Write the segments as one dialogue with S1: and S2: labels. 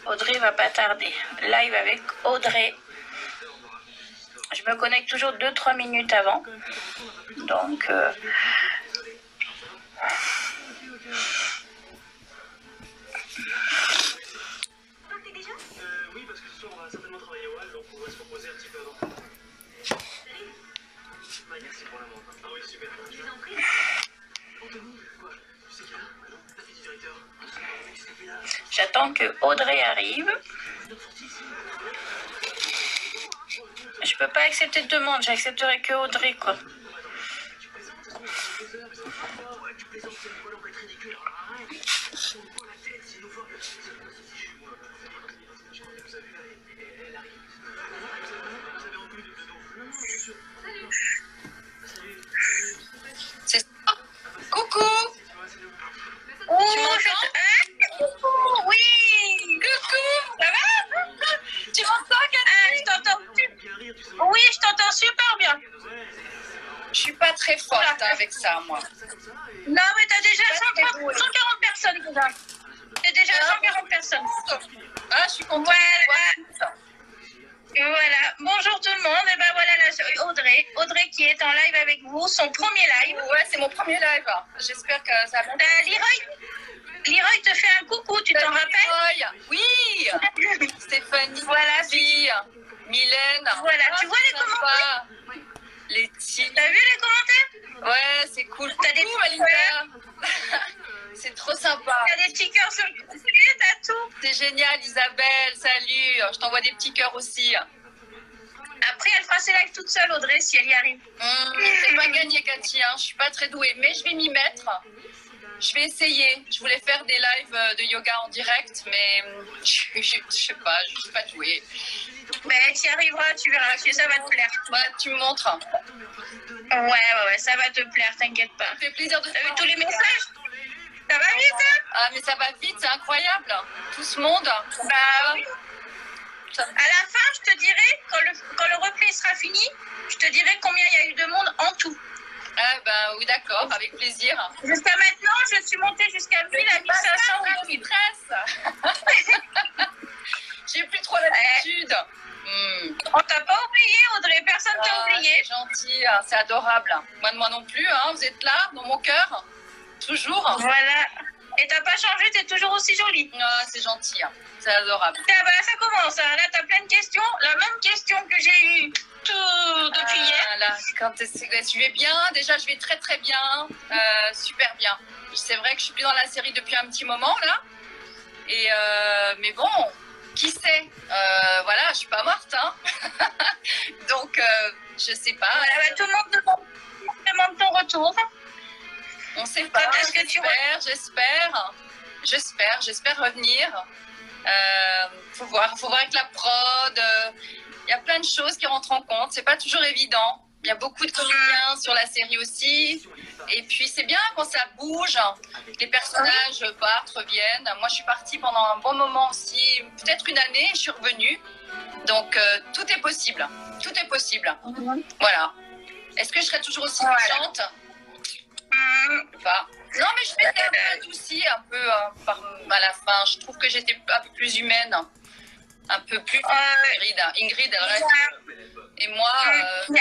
S1: Audrey va pas tarder. Live avec Audrey. Je me connecte toujours 2-3 minutes avant. Donc...
S2: Oui, parce que ce soir on va certainement travailler au hall, donc on va se reposer un petit peu avant. Merci pour la montre. Ah oui, super. Je vous en prie. Anthony, quoi? Tu sais qu'il est là? Ah non, la fille du directeur.
S1: J'attends que Audrey arrive. Je peux pas accepter de demande, j'accepterai que Audrey, quoi.
S3: C'est ça. Coucou.
S1: Oh,
S3: Coucou,
S1: oui.
S3: Coucou, ça va? Tu m'entends, Cathy?
S1: Je t'entends. Oui, je t'entends super bien.
S3: Je suis pas très forte avec ça, moi.
S1: Non, mais t'as déjà 140 personnes déjà. T'as déjà 140 personnes.
S3: Ah, je suis contente.
S1: Voilà. Voilà. Bonjour tout le monde. Et ben voilà Audrey. Audrey qui est en live avec vous, son premier live.
S3: Ouais, c'est mon premier live. J'espère que ça va.
S1: Leroy te fait un coucou, tu t'en rappelles?
S3: Oui. Stéphanie.
S1: Voilà.
S3: Mylène.
S1: Voilà. Tu vois les commentaires?
S3: Letty.
S1: T'as vu les commentaires?
S3: Ouais, c'est cool.
S1: T'as des
S3: Malinda. C'est trop sympa.
S1: T'as des petits cœurs sur le côté, t'as tout.
S3: C'est génial, Isabelle. Salut. Je t'envoie des petits cœurs aussi.
S1: Après, elle fera ses lives toute seule, Audrey, si elle y arrive.
S3: C'est pas gagné, Cathy. Hein. Je suis pas très douée, mais je vais m'y mettre. Je vais essayer. Je voulais faire des lives de yoga en direct, mais je sais pas, je suis pas douée.
S1: Mais tu y arriveras, tu verras, ça va te plaire.
S3: Ouais, tu me montres.
S1: Ouais, ça va te plaire, t'inquiète pas.
S3: Ça fait plaisir de te
S1: T'as vu
S3: voir.
S1: tous les messages? Ça va vite, hein?
S3: Ah, mais ça va vite, c'est incroyable. Tout ce monde.
S1: Bah oui. À la fin, je te dirai, quand le replay sera fini, je te dirai combien il y a eu de monde en tout.
S3: Ah, bah oui, d'accord, avec plaisir.
S1: Jusqu'à maintenant, je suis montée jusqu'à 1000 à 1500 ou 2000.
S3: J'ai plus trop l'habitude.
S1: On t'a pas oublié, Audrey, personne t'a oublié.
S3: C'est gentil, c'est adorable. Moi non plus, hein. Vous êtes là, dans mon cœur. Toujours.
S1: Voilà. Et t'as pas changé, t'es toujours aussi jolie.
S3: Ah, c'est gentil, hein. C'est adorable.
S1: Ah bah là, ça commence. Hein. Là, t'as plein de questions. La même question que j'ai eue depuis hier.
S3: Là, je vais bien. Déjà, je vais très très bien. Super bien. C'est vrai que je suis plus dans la série depuis un petit moment, là. Et mais bon, qui sait, voilà, je suis pas morte, hein. Donc, je sais pas.
S1: Voilà, bah, tout le monde demande ton retour.
S3: On sait pas.
S1: Est-ce que tu
S3: J'espère revenir. Faut voir avec la prod. Il y a plein de choses qui rentrent en compte. C'est pas toujours évident. Il y a beaucoup de comédiens sur la série aussi. Et puis c'est bien quand ça bouge, les personnages partent, reviennent. Moi je suis partie pendant un bon moment aussi, peut-être une année, et je suis revenue. Donc tout est possible. Tout est possible. Voilà. Est-ce que je serai toujours aussi touchante? Pas. Non mais je m'étais un peu adoucie un peu à la fin. Je trouve que j'étais un peu plus humaine. Un peu plus Ingrid, elle reste. Et moi...
S1: Il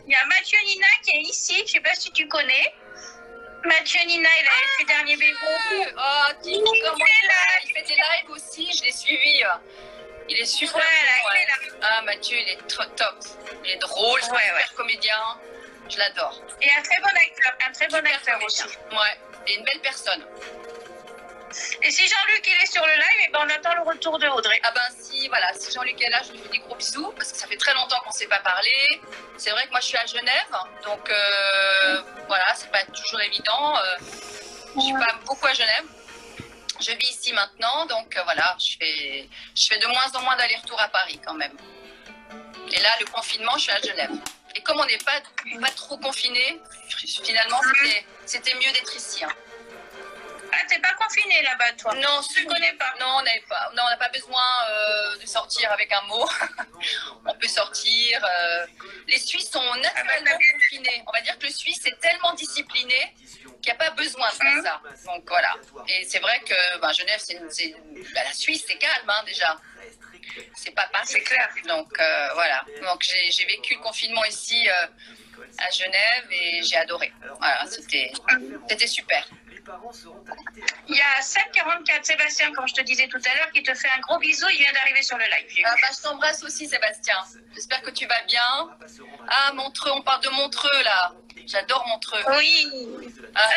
S1: y a Mathieu Nina qui est ici, je sais pas si tu connais. Mathieu Nina, il a fait dernier bébé.
S3: Oh, il fait des lives aussi, je l'ai suivi. Il est super bon,
S1: il est là.
S3: Ah, Mathieu, il est trop top. Il est drôle, super comédien. Je l'adore.
S1: Et un très bon acteur aussi.
S3: Ouais, et une belle personne.
S1: Et si Jean-Luc il est sur le live, on attend le retour de Audrey.
S3: Ah ben si Jean-Luc est là, je lui fais des gros bisous parce que ça fait très longtemps qu'on ne s'est pas parlé. C'est vrai que moi je suis à Genève, donc voilà, c'est pas toujours évident. Je suis pas beaucoup à Genève. Je vis ici maintenant, donc voilà, je fais de moins en moins d'allers-retours à Paris quand même. Et là, le confinement, je suis à Genève. Et comme on n'est pas trop confiné, finalement c'était mieux d'être ici. Hein.
S1: Ah, t'es pas confiné? confiné là-bas, toi?
S3: Non,
S1: Tu connais pas?
S3: Non, on n'a pas besoin de sortir avec un mot. On peut sortir. Les Suisses sont naturellement confinés. On va dire que le Suisse est tellement discipliné qu'il n'y a pas besoin de faire ça. Donc voilà. Et c'est vrai que Genève, la Suisse, c'est calme hein, déjà. C'est pas Paris.
S1: C'est clair.
S3: Donc voilà. Donc j'ai vécu le confinement ici à Genève et j'ai adoré. Voilà, c'était super.
S1: Il y a 744 Sébastien, comme je te disais tout à l'heure, qui te fait un gros bisou. Il vient d'arriver sur le live.
S3: Je t'embrasse aussi, Sébastien. J'espère que tu vas bien. Ah, Montreux, on parle de Montreux là. J'adore Montreux.
S1: Oui.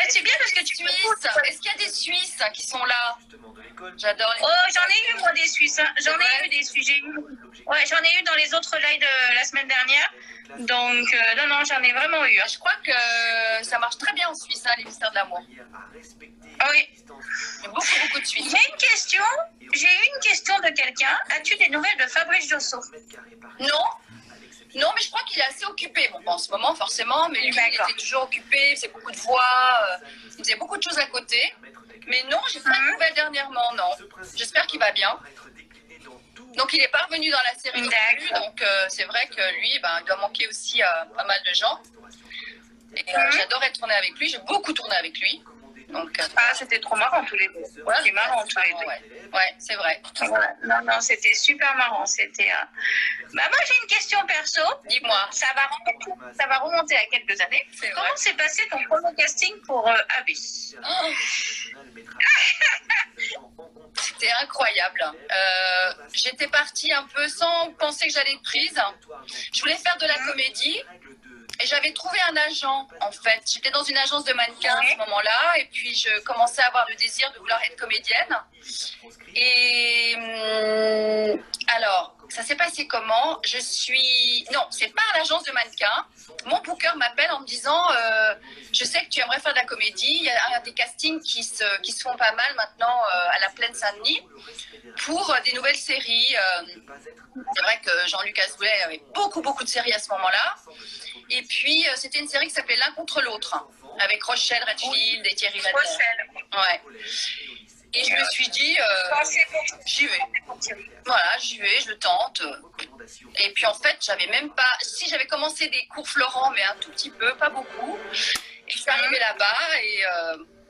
S1: C'est bien parce que tu
S3: Suisses. Est-ce qu'il y a des Suisses qui sont là? J'adore les...
S1: Oh, j'en ai eu moi des Suisses. Hein. J'en ai eu des Suisses. Ouais, j'en ai eu dans les autres lives de la semaine dernière. Donc, non, j'en ai vraiment eu. Hein.
S3: Je crois que ça marche très bien en Suisse, hein, les mystères de l'amour.
S1: Ah oui.
S3: Il y a beaucoup de Suisses.
S1: J'ai eu une question de quelqu'un. As-tu des nouvelles de Fabrice Josso?
S3: Non, mais je crois qu'il est assez occupé. Bon, en ce moment, forcément, mais lui, il était toujours occupé, il faisait beaucoup de voix, il faisait beaucoup de choses à côté. Mais non, j'ai pas de nouvelles dernièrement, non. J'espère qu'il va bien. Donc, il n'est pas revenu dans la série non plus, donc c'est vrai que lui, il doit manquer aussi à pas mal de gens. Et j'adorais tourner avec lui, j'ai beaucoup tourné avec lui. Donc,
S1: c'était trop marrant tous les deux.
S3: Ouais,
S1: c'était marrant tous les deux.
S3: Ouais, c'est vrai.
S1: Voilà. Non, c'était super marrant. C'était. Moi, j'ai une question perso.
S3: Dis-moi.
S1: Ça va remonter à quelques années. Comment s'est passé ton premier casting pour Abyss?
S3: C'était incroyable. J'étais partie un peu sans penser que j'allais être prise. Je voulais faire de la comédie. Et j'avais trouvé un agent, en fait. J'étais dans une agence de mannequins à ce moment-là, et puis je commençais à avoir le désir de vouloir être comédienne. Et alors, ça s'est passé comment? Non, c'est pas à l'agence de mannequins. Mon booker m'appelle en me disant je sais que tu aimerais faire de la comédie. Il y a des castings qui se font pas mal maintenant à la Plaine Saint-Denis pour des nouvelles séries. C'est vrai que Jean-Luc Azoulay avait beaucoup de séries à ce moment-là. Et puis, c'était une série qui s'appelait L'un contre l'autre, avec Rochelle Redfield et Thierry Lhermitte. Ouais. Et je me suis dit, j'y vais. Voilà, j'y vais, je le tente. Et puis, en fait, j'avais même pas... Si, j'avais commencé des cours Florent, mais un tout petit peu, pas beaucoup. Et je suis arrivée là-bas et,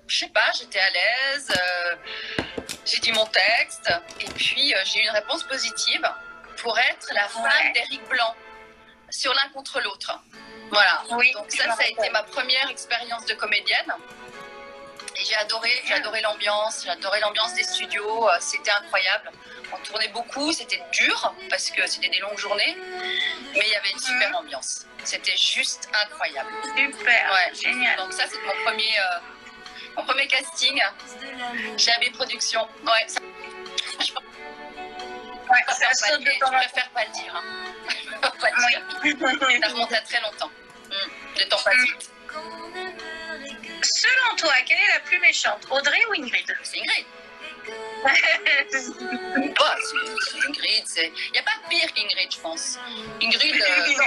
S3: je sais pas, j'étais à l'aise. J'ai dit mon texte. Et puis, j'ai eu une réponse positive pour être la femme d'Éric Blanc sur L'un contre l'autre. Voilà. Oui, donc ça a été ma première expérience de comédienne. Et j'ai adoré l'ambiance, des studios, c'était incroyable. On tournait beaucoup, c'était dur parce que c'était des longues journées, mais il y avait une super ambiance. C'était juste incroyable.
S1: Super, génial.
S3: Donc ça, c'est mon premier casting chez AB Productions. Ouais, ça, je préfère pas le dire. Ça remonte à très longtemps. Le temps passe vite.
S1: Selon toi, quelle est la plus méchante, Audrey ou Ingrid?
S3: C'est Ingrid. C'est Ingrid. Il n'y a pas pire qu'Ingrid, je pense. Ingrid, Ingrid,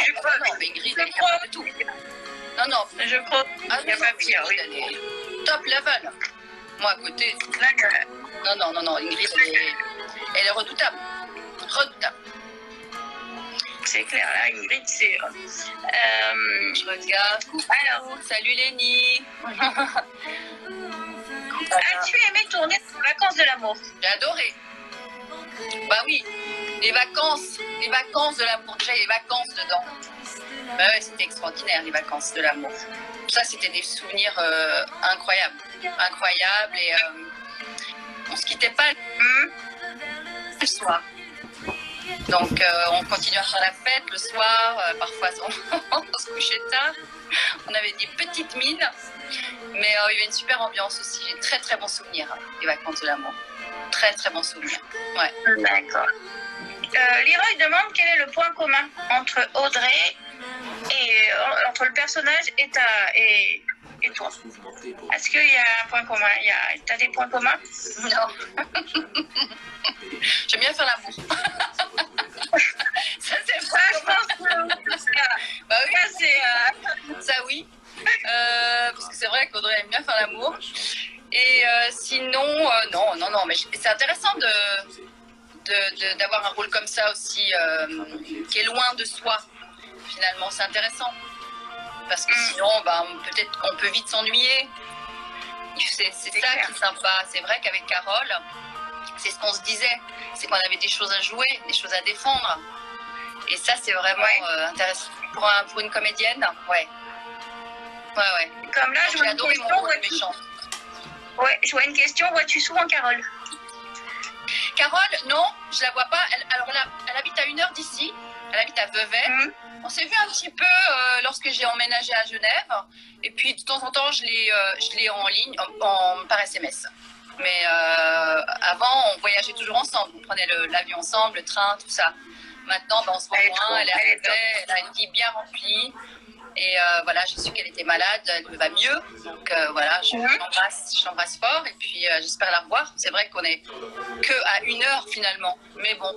S3: elle est capable de tout. Non.
S1: Je crois qu'il n'y a pas pire, oui.
S3: Elle est top level. Moi, à côté. Non. Ingrid, elle est redoutable.
S1: C'est clair, là, Ingrid, c'est...
S3: Je regarde. Alors, salut Lénie.
S1: As-tu aimé tourner sur Vacances de l'amour?
S3: J'ai adoré. Bah oui, les vacances de l'amour. Déjà, les vacances dedans. Bah ouais, c'était extraordinaire, les vacances de l'amour. Ça, c'était des souvenirs incroyables. Et on se quittait pas le soir. Donc, on continuait à faire la fête le soir. Parfois, on se couchait tard. On avait des petites mines. Mais il y avait une super ambiance aussi. J'ai très bons souvenirs des vacances de l'amour. Très bons souvenirs. Ouais.
S1: D'accord. Leroy demande quel est le point commun entre Audrey et entre le personnage et toi. Est-ce qu'il y a un point commun? T'as des points communs?
S3: Non. J'aime bien faire l'amour. Ça, c'est
S1: ça, je pense que...
S3: Bah oui, ça oui. Parce que c'est vrai qu'Audrey aime bien faire l'amour. Et sinon, non, mais c'est intéressant d'avoir un rôle comme ça aussi, qui est loin de soi, finalement, c'est intéressant. Parce que sinon, peut-être qu'on peut vite s'ennuyer. C'est ça
S1: clair.
S3: qui est sympa. C'est vrai qu'avec Carole, c'est ce qu'on se disait, c'est qu'on avait des choses à jouer, des choses à défendre. Et ça, c'est vraiment intéressant. Pour une comédienne, ouais.
S1: Comme là, je
S3: J'ai
S1: vois une
S3: adoré mon
S1: question.
S3: rôle de méchant.
S1: Ouais, je vois une question. Vois-tu souvent Carole?
S3: Carole, non, je la vois pas. Elle habite à 1 heure d'ici. Elle habite à Vevey. On s'est vu un petit peu lorsque j'ai emménagé à Genève. Et puis, de temps en temps, je l'ai en ligne, par SMS. Mais avant, on voyageait toujours ensemble. On prenait l'avion ensemble, le train, tout ça. Maintenant, on se voit moins. Elle est à Vevey. Elle a une vie bien remplie. Et voilà, j'ai su qu'elle était malade, elle va mieux. Donc voilà, je l'embrasse fort. Et puis j'espère la revoir. C'est vrai qu'on est que à 1 heure finalement. Mais bon,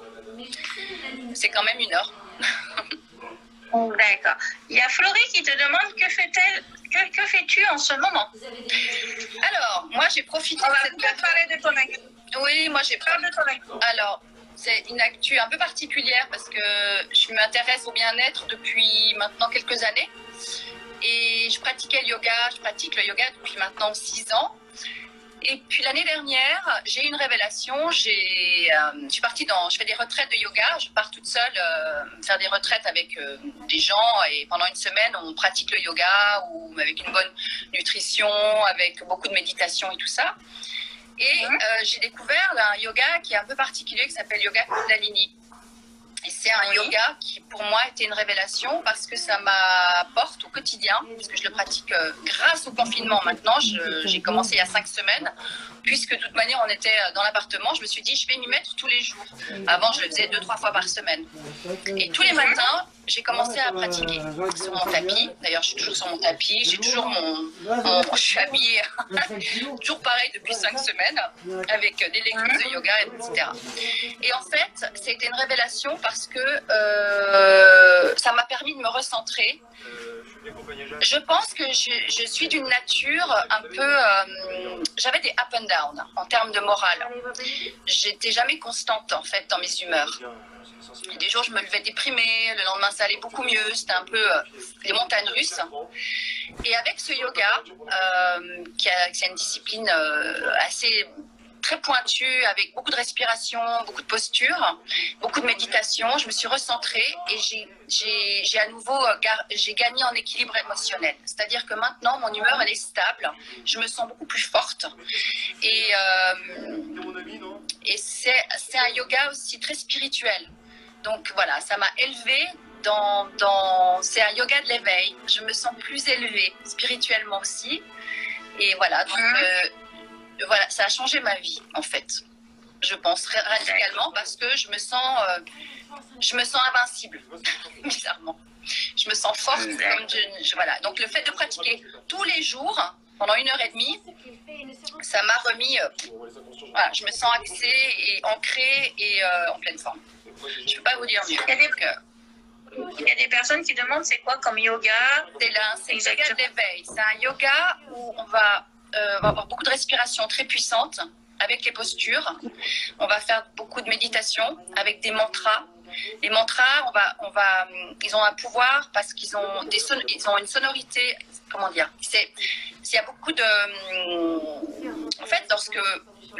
S3: c'est quand même 1 heure.
S1: D'accord. Il y a Florie qui te demande que fais-tu en ce moment?
S3: Alors, moi j'ai profité
S1: On va
S3: de cette
S1: peut-être parler de ton actu.
S3: Oui, moi j'ai
S1: Parle de ton actu.
S3: Alors, c'est une actu un peu particulière parce que je m'intéresse au bien-être depuis maintenant quelques années. Et je pratique le yoga depuis maintenant 6 ans. Et puis l'année dernière, j'ai eu une révélation. Je fais des retraites de yoga. Je pars toute seule faire des retraites avec des gens et pendant une semaine, on pratique le yoga ou avec une bonne nutrition, avec beaucoup de méditation et tout ça. Et j'ai découvert un yoga qui est un peu particulier qui s'appelle Yoga Kundalini. Et c'est un yoga qui, pour moi, était une révélation parce que ça m'apporte au quotidien, puisque je le pratique grâce au confinement maintenant. J'ai commencé il y a 5 semaines, puisque de toute manière, on était dans l'appartement. Je me suis dit, je vais m'y mettre tous les jours. Avant, je le faisais 2-3 fois par semaine. Et tous les matins, j'ai commencé à pratiquer sur mon tapis. D'ailleurs, je suis toujours sur mon tapis. J'ai toujours je suis habillée toujours pareil depuis 5 semaines, avec des leggings de yoga, etc. Et en fait, c'était une révélation parce que ça m'a permis de me recentrer. Je pense que je suis d'une nature un peu... j'avais des up and down en termes de morale. J'étais jamais constante en fait dans mes humeurs. Et des jours, je me levais déprimée, le lendemain, ça allait beaucoup mieux. C'était un peu les montagnes russes. Et avec ce yoga, c'est une discipline assez... très pointue, avec beaucoup de respiration, beaucoup de posture, beaucoup de méditation. Je me suis recentrée et j'ai à nouveau j'ai gagné en équilibre émotionnel. C'est-à-dire que maintenant, mon humeur, elle est stable. Je me sens beaucoup plus forte. Et c'est un yoga aussi très spirituel. Donc voilà, ça m'a élevée c'est un yoga de l'éveil. Je me sens plus élevée spirituellement aussi. Et voilà, donc... voilà, ça a changé ma vie, en fait. Je pense radicalement parce que je me sens invincible, bizarrement. Je me sens forte. Voilà. Donc, le fait de pratiquer tous les jours, pendant 1 heure et demie, ça m'a remis... voilà, je me sens axée et ancrée et en pleine forme. Je ne peux pas vous dire mieux.
S1: Il y a des personnes qui demandent c'est quoi comme yoga?
S3: C'est le yoga de l'éveil. C'est un yoga où on va avoir beaucoup de respiration très puissante avec les postures. On va faire beaucoup de méditation avec des mantras. Les mantras, ils ont un pouvoir parce qu'ils ont une sonorité. Comment dire? Il y a beaucoup de. En fait,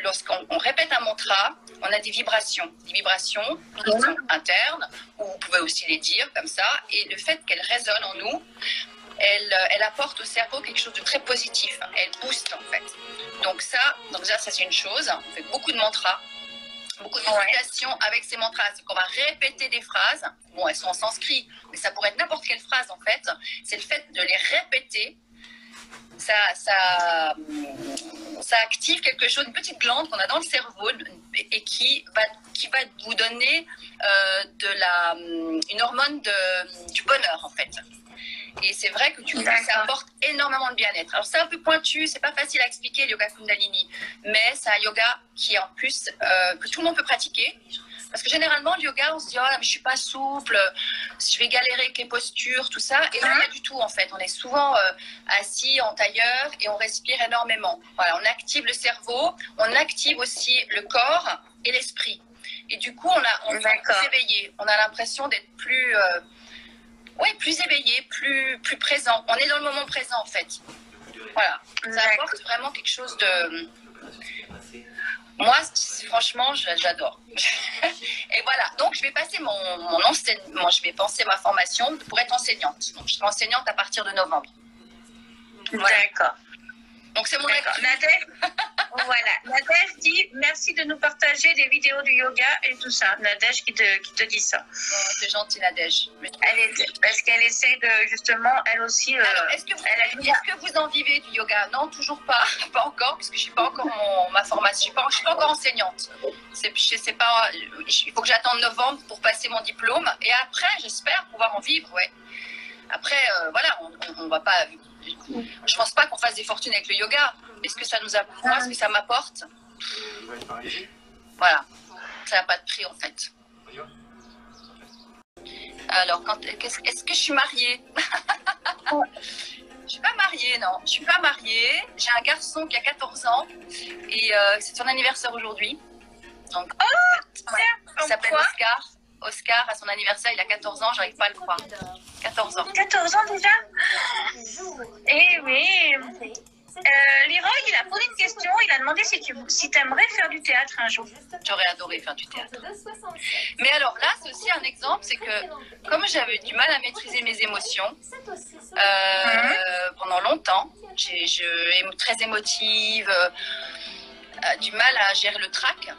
S3: lorsqu'on répète un mantra, on a des vibrations qui sont internes, ou vous pouvez aussi les dire comme ça. Et le fait qu'elles résonnent en nous, elle apporte au cerveau quelque chose de très positif. Elle booste en fait. Donc déjà ça c'est une chose. On fait beaucoup de mantras, beaucoup de méditation avec ces mantras. C'est qu'on va répéter des phrases. Bon, elles sont en sanskrit, mais ça pourrait être n'importe quelle phrase en fait. C'est le fait de les répéter. Ça active quelque chose, une petite glande qu'on a dans le cerveau et qui va vous donner une hormone du bonheur en fait. Et c'est vrai que ça apporte énormément de bien-être. Alors c'est un peu pointu, c'est pas facile à expliquer le yoga Kundalini, mais c'est un yoga qui est en plus que tout le monde peut pratiquer Parce que généralement, le yoga, on se dit, oh là, mais je suis pas souple, je vais galérer avec les postures, tout ça. Et là, pas du tout, en fait. On est souvent assis en tailleur et on respire énormément. Voilà, on active le cerveau, on active aussi le corps et l'esprit. Et du coup, on est plus éveillé. On a l'impression d'être plus, plus éveillé, plus présent. On est dans le moment présent, en fait. Voilà. Ça apporte vraiment quelque chose de... Moi, franchement, j'adore. Et voilà, donc je vais passer je vais penser ma formation pour être enseignante. Donc je serai enseignante à partir de novembre.
S1: Voilà. D'accord.
S3: Donc c'est mon activité.
S1: Voilà. Nadège dit merci de nous partager des vidéos du yoga et tout ça. Nadège qui te dit ça.
S3: Oh, c'est gentil, Nadège.
S1: Parce qu'elle essaie de justement, elle aussi.
S3: Alors, est-ce que vous en vivez du yoga? Non, toujours pas. Pas encore, parce que je ne suis pas encore ma formation. Je ne suis pas encore enseignante. Il faut que j'attende novembre pour passer mon diplôme. Et après, j'espère pouvoir en vivre, ouais. Après, voilà, on va pas. Je pense pas qu'on fasse des fortunes avec le yoga. Mais ce que ça nous apporte, moi, ce que ça m'apporte, voilà, ça n'a pas de prix en fait. Alors, est-ce que je suis mariée? Je suis pas mariée, non. Je suis pas mariée. J'ai un garçon qui a 14 ans et c'est son anniversaire aujourd'hui. Donc, il s'appelle Oscar. Oscar, à son anniversaire, il a 14 ans, j'arrive pas à le croire. 14 ans.
S1: 14 ans déjà? Eh oui. Leroy, il a posé une question, il a demandé si tu aimerais faire du théâtre un jour.
S3: J'aurais adoré faire du théâtre. Mais alors là, c'est aussi un exemple, c'est que comme j'avais du mal à maîtriser mes émotions pendant longtemps, j'ai très émotive, du mal à gérer le trac,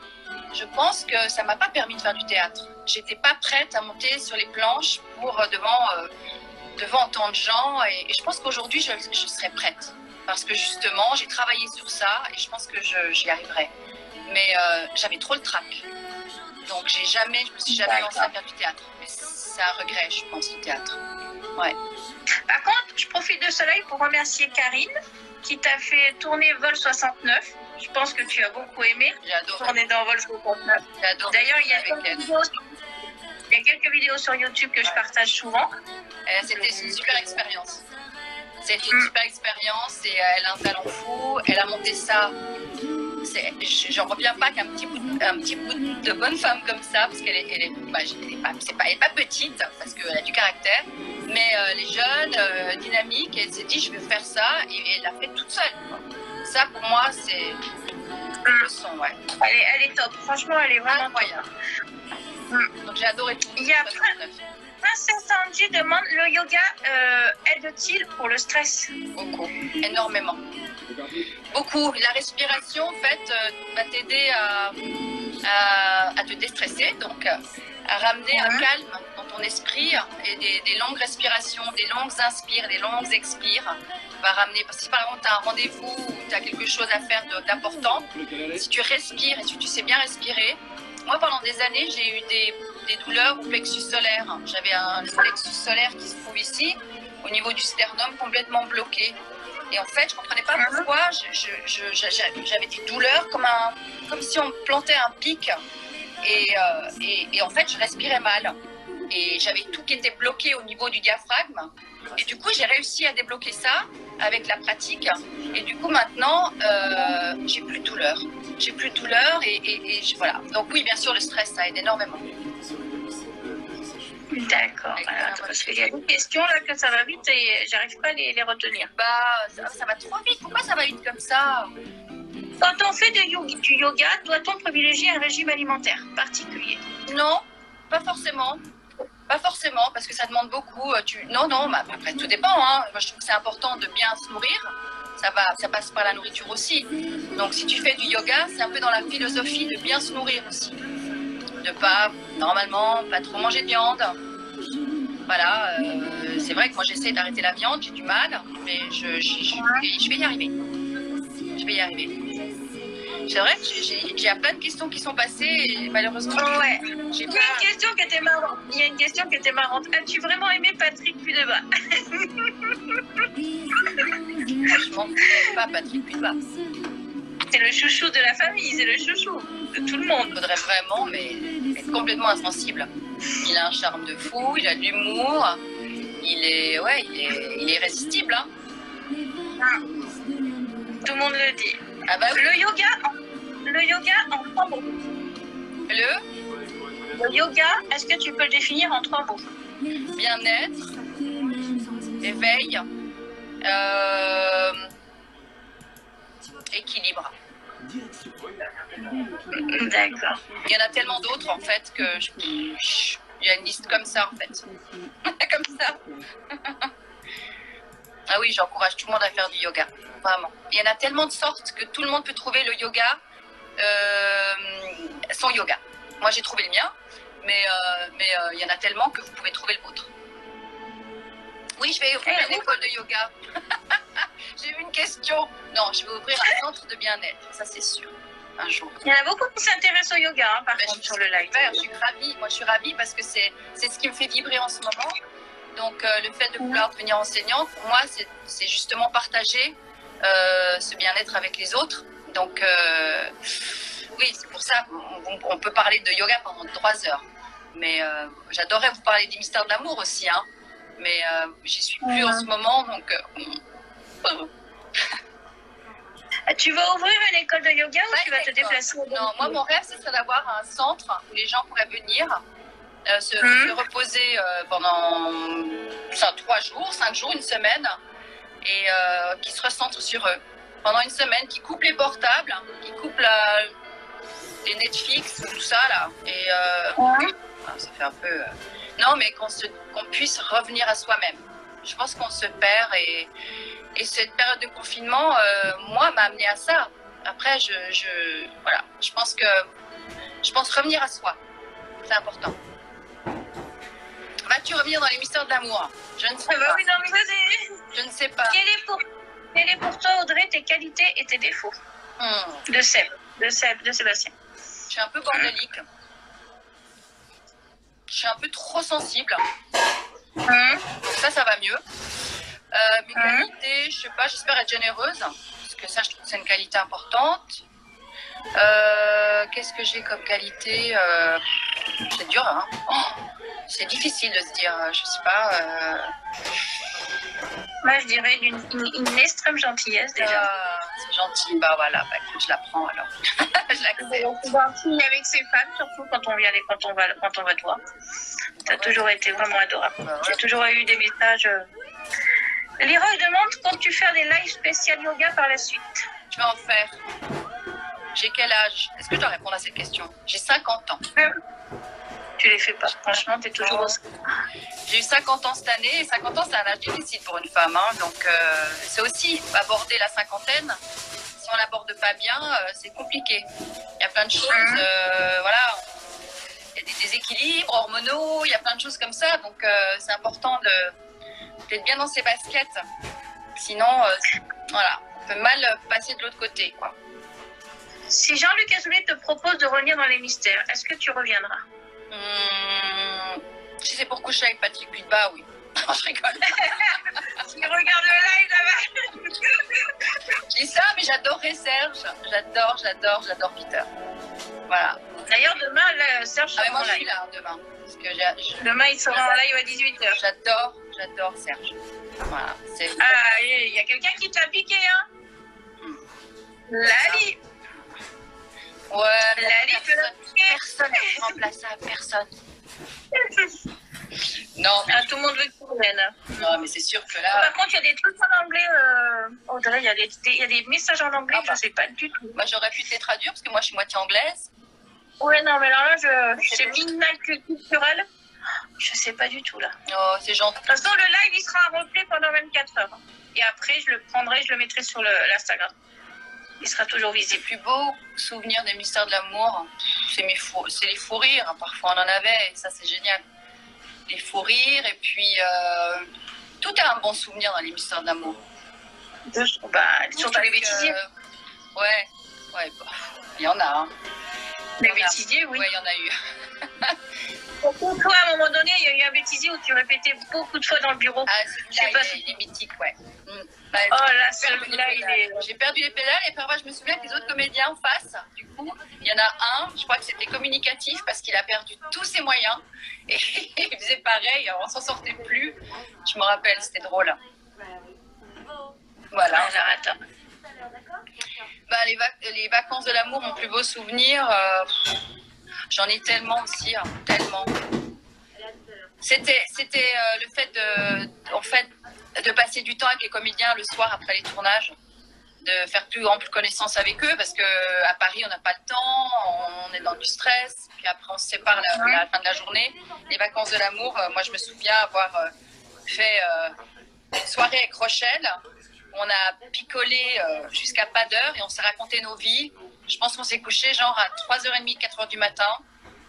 S3: je pense que ça m'a pas permis de faire du théâtre. J'étais pas prête à monter sur les planches pour devant tant de gens et je pense qu'aujourd'hui je serais prête. Parce que justement, j'ai travaillé sur ça et je pense que j'y arriverai. Mais j'avais trop le trac. Donc je me suis jamais lancée à faire du théâtre. Mais c'est un regret, je pense, le théâtre. Ouais.
S1: Par contre, je profite de cela pour remercier Karine qui t'a fait tourner Vol 69. Je pense que tu as beaucoup aimé.
S3: J'ai adoré.
S1: Tourner dans Vol 69.
S3: J'ai adoré.
S1: D'ailleurs, il y a quelques vidéos sur YouTube que je partage souvent.
S3: C'était une super expérience. C'était une super expérience et elle a un talent fou. Elle a monté ça. J'en reviens pas qu'un petit bout de bonne femme comme ça, parce qu'elle est pas petite, parce qu'elle a du caractère, mais elle est jeune, dynamique, et elle s'est dit je vais faire ça, et elle l'a fait toute seule. Ça pour moi c'est une leçon, ouais.
S1: Elle est top, franchement elle est vraiment
S3: incroyable. Donc j'ai adoré tout.
S1: Il y a Princesse Angie demande, le yoga aide-t-il pour le stress?
S3: Beaucoup, énormément. Beaucoup. La respiration, en fait, va t'aider à te déstresser, donc à ramener un calme dans ton esprit et des longues respirations, des longues inspires, des longues expires. Va ramener, parce que si par exemple tu as un rendez-vous ou tu as quelque chose à faire d'important, si tu respires et si tu sais bien respirer. Moi, pendant des années, j'ai eu des douleurs au plexus solaire. J'avais un plexus solaire qui se trouve ici, au niveau du sternum, complètement bloqué. Et en fait, je ne comprenais pas pourquoi j'avais des douleurs comme si on me plantait un pic. Et en fait, je respirais mal. Et j'avais tout qui était bloqué au niveau du diaphragme. Et du coup, j'ai réussi à débloquer ça avec la pratique. Et du coup, maintenant, j'ai plus de douleur. J'ai plus de douleur voilà. Donc oui, bien sûr, le stress, ça aide énormément.
S1: D'accord. Parce qu'il y a des questions là que ça va vite et j'arrive pas à les retenir.
S3: Ça va trop vite. Pourquoi ça va vite comme ça?
S1: Quand on fait du yoga, doit-on privilégier un régime alimentaire particulier?
S3: Non, pas forcément. Pas forcément, parce que ça demande beaucoup. Non, après tout dépend. Hein. Moi, je trouve que c'est important de bien se nourrir. Ça passe par la nourriture aussi. Donc, si tu fais du yoga, c'est un peu dans la philosophie de bien se nourrir aussi. De normalement, pas trop manger de viande. Voilà, c'est vrai que moi, j'essaie d'arrêter la viande, j'ai du mal, mais je vais y arriver. Je vais y arriver. C'est vrai qu'il y a plein de questions qui sont passées et malheureusement,
S1: il y a une question qui était marrante. As-tu vraiment aimé Patrick Pudebat?
S3: Franchement, je n'aime pas Patrick Pudebat.
S1: C'est le chouchou de la famille, c'est le chouchou de tout le monde.
S3: Il faudrait vraiment, mais être complètement insensible. Il a un charme de fou, il a de l'humour, il est irrésistible. Hein.
S1: Tout le monde le dit.
S3: Ah bah oui.
S1: Le yoga en 3 mots. Le yoga, est-ce que tu peux le définir en 3 mots?
S3: Bien-être, éveil, équilibre.
S1: D'accord.
S3: Il y en a tellement d'autres en fait que il y a une liste comme ça en fait. Comme ça. Ah oui, j'encourage tout le monde à faire du yoga, vraiment. Il y en a tellement de sortes que tout le monde peut trouver le yoga, son yoga. Moi j'ai trouvé le mien, mais il y en a tellement que vous pouvez trouver le vôtre. Oui, je vais ouvrir une école de yoga. J'ai eu une question. Non, je vais ouvrir un centre de bien-être, ça c'est sûr, un jour.
S1: Il y en a beaucoup qui s'intéressent au yoga, hein, par contre, sur le live.
S3: Super, je suis ravie. Moi, je suis ravie parce que c'est ce qui me fait vibrer en ce moment. Donc, le fait de vouloir devenir enseignante, pour moi, c'est justement partager ce bien-être avec les autres. Donc, oui, c'est pour ça qu'on peut parler de yoga pendant 3 heures. Mais j'adorerais vous parler des mystères de l'amour aussi, hein. Mais j'y suis plus en ce moment, donc...
S1: Tu vas ouvrir une école de yoga ou tu vas te déplacer?
S3: Non, moi, mon rêve, c'est d'avoir un centre où les gens pourraient venir se reposer pendant 3 jours, 5 jours, une semaine, et qui se recentrent sur eux. Pendant une semaine, qui coupent les portables, qui coupent les Netflix, tout ça, là. Et ça fait un peu... Non, mais qu'on puisse revenir à soi-même. Je pense qu'on se perd et cette période de confinement, moi, m'a amené à ça. Après, voilà, je pense revenir à soi. C'est important. Vas-tu revenir dans les mystères de l'amour? Je ne sais pas.
S1: Oui, non, mais
S3: je ne sais pas.
S1: Quel est pour toi, Audrey, tes qualités et tes défauts? De Sébastien.
S3: Je suis un peu bordélique. Je suis un peu trop sensible. Ça va mieux. Mes qualités, je sais pas, j'espère être généreuse, parce que ça, je trouve que c'est une qualité importante. Qu'est-ce que j'ai comme qualité? C'est dur, hein. C'est difficile de se dire, je sais pas.
S1: Moi, je dirais une extrême gentillesse, déjà.
S3: C'est gentil, bah voilà, écoute, je la prends alors. Je l'accepte.
S1: Gentil avec ses fans, surtout quand on va te voir. Ça a toujours été vraiment adorable. J'ai toujours eu des messages... Leroy demande quand tu fais des lives spécial yoga par la suite.
S3: Je vais en faire. J'ai quel âge? Est-ce que je dois répondre à cette question? J'ai 50 ans.
S1: Tu les fais pas. Franchement, tu es toujours au...
S3: J'ai eu 50 ans cette année. Et 50 ans, c'est un âge difficile pour une femme. Hein, donc, c'est aussi aborder la cinquantaine. Si on l'aborde pas bien, c'est compliqué. Il y a plein de choses. Voilà. Il y a des déséquilibres hormonaux. Il y a plein de choses comme ça. Donc, c'est important d'être bien dans ses baskets. Sinon, voilà, on peut mal passer de l'autre côté, quoi.
S1: Si Jean-Luc Azoulay te propose de revenir dans les mystères, est-ce que tu reviendras?
S3: Si c'est pour coucher avec Patrick Puitba, oui. Non, je rigole.
S1: Tu regardes le live là-bas.
S3: Je dis ça, mais j'adorerais Serge. J'adore Peter. Voilà.
S1: D'ailleurs, demain, là, Serge sera
S3: moi,
S1: en
S3: je suis
S1: live.
S3: là, demain. Parce que
S1: demain, il sera en live à 18h.
S3: J'adore Serge. Voilà.
S1: Ah, il y a quelqu'un qui t'a piqué, hein? Lali.
S3: Ouais,
S1: Lali,
S3: personne ne remplace ça, personne. Non, mais...
S1: tout le monde veut que tu reviennes.
S3: Non, mais c'est sûr que là...
S1: Par contre, il y a des trucs en anglais, Audrey, il y a des messages en anglais, je ne sais pas du tout.
S3: Moi, j'aurais pu te les traduire, parce que moi, je suis moitié anglaise.
S1: Ouais, non, mais alors là, c'est Midnight Culturel. Je sais pas du tout, là.
S3: Oh, c'est gentil.
S1: De toute façon, le live, il sera en replay pendant 24 heures. Et après, je le prendrai, je le mettrai sur l'Instagram. Il sera toujours visible.
S3: Les plus beaux souvenirs des mystères de l'amour, c'est les fous rires. Parfois, on en avait, et ça, c'est génial. Les fous rires, et puis tout est un bon souvenir dans les mystères d'amour.
S1: Surtout les bêtisiers.
S3: Ouais, bah, il y en a. Hein.
S1: Les bêtisiers, oui.
S3: Ouais, il y en a eu.
S1: Pour toi, à un moment donné, il y a eu un bêtisier où tu répétais beaucoup de fois dans le bureau.
S3: Ah,
S1: Je sais pas
S3: celui-là,
S1: si-
S3: il est mythique, ouais. Bah,
S1: Oh là,
S3: j'ai perdu
S1: celui-là,
S3: les
S1: il
S3: pédales.
S1: est...
S3: J'ai perdu les pédales et parfois je me souviens que les autres comédiens en face, du coup, il y en a un, je crois que c'était communicatif parce qu'il a perdu tous ses moyens et il faisait pareil, on s'en sortait plus. Je me rappelle, c'était drôle. Voilà.
S1: Alors, attends.
S3: Bah, les vacances de l'amour, mon plus beau souvenir, j'en ai tellement aussi, hein, tellement. C'était le fait de passer du temps avec les comédiens le soir après les tournages, de faire plus ample connaissance avec eux parce que à Paris on n'a pas le temps, on est dans du stress, puis après on se sépare à la fin de la journée. Les vacances de l'amour, moi je me souviens avoir fait une soirée avec Rochelle. On a picolé jusqu'à pas d'heure et on s'est raconté nos vies. Je pense qu'on s'est couché genre à 3h30, 4h du matin.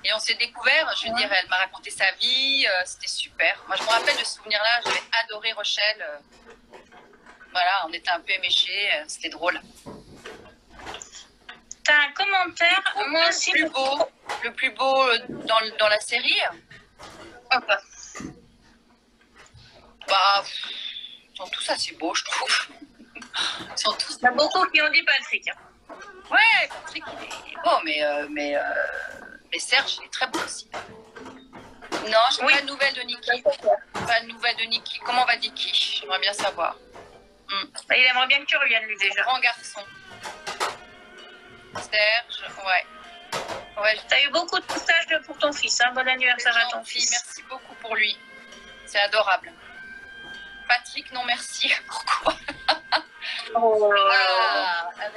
S3: Et on s'est découvert, je veux dire, elle m'a raconté sa vie, c'était super. Moi, je me rappelle de ce souvenir-là, j'avais adoré Rochelle. Voilà, on était un peu éméchés, c'était drôle.
S1: T'as un commentaire, moi aussi.
S3: Le plus beau dans la série,
S1: Hop.
S3: bah, ils sont tous assez beaux, je trouve. Ils sont tous...
S1: Il y a beaucoup qui ont dit Patrick.
S3: Ouais, Patrick, il est beau, mais Serge, il est très beau aussi. Non, je n'ai pas de nouvelles de Niki. Pas de nouvelles de Niki. Comment va Niki? J'aimerais bien savoir.
S1: Il aimerait bien que tu reviennes, lui, déjà.
S3: Grand garçon. Serge, ouais.
S1: T'as eu beaucoup de messages pour ton fils, hein. Bon anniversaire à ton fils.
S3: Merci beaucoup pour lui. C'est adorable. Patrick, non merci. Pourquoi?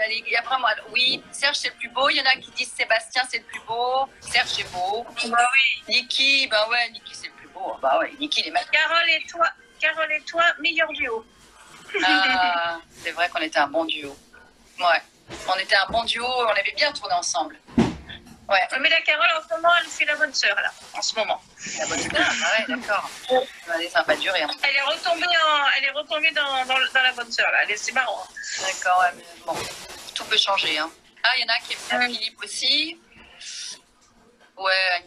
S3: Il y a vraiment... Oui, Serge c'est le plus beau. Il y en a qui disent Sébastien c'est le plus beau. Serge c'est beau.
S1: Bah oui.
S3: Niki, bah ouais, Niki c'est le plus beau. Bah ouais, Niki il est magnifique.
S1: Carole et toi, meilleur duo.
S3: Ah, c'est vrai qu'on était un bon duo. Ouais, on était un bon duo. On avait bien tourné ensemble. Ouais.
S1: Mais la Carole en ce moment, elle fait la bonne sœur là, en ce moment.
S3: La bonne sœur, ah ouais, d'accord. Ça va pas durer. Hein.
S1: Elle est retombée dans la bonne sœur là. C'est marrant.
S3: D'accord, ouais, mais bon, tout peut changer. Hein. Ah, il y en a qui aiment bien Philippe aussi. Ouais,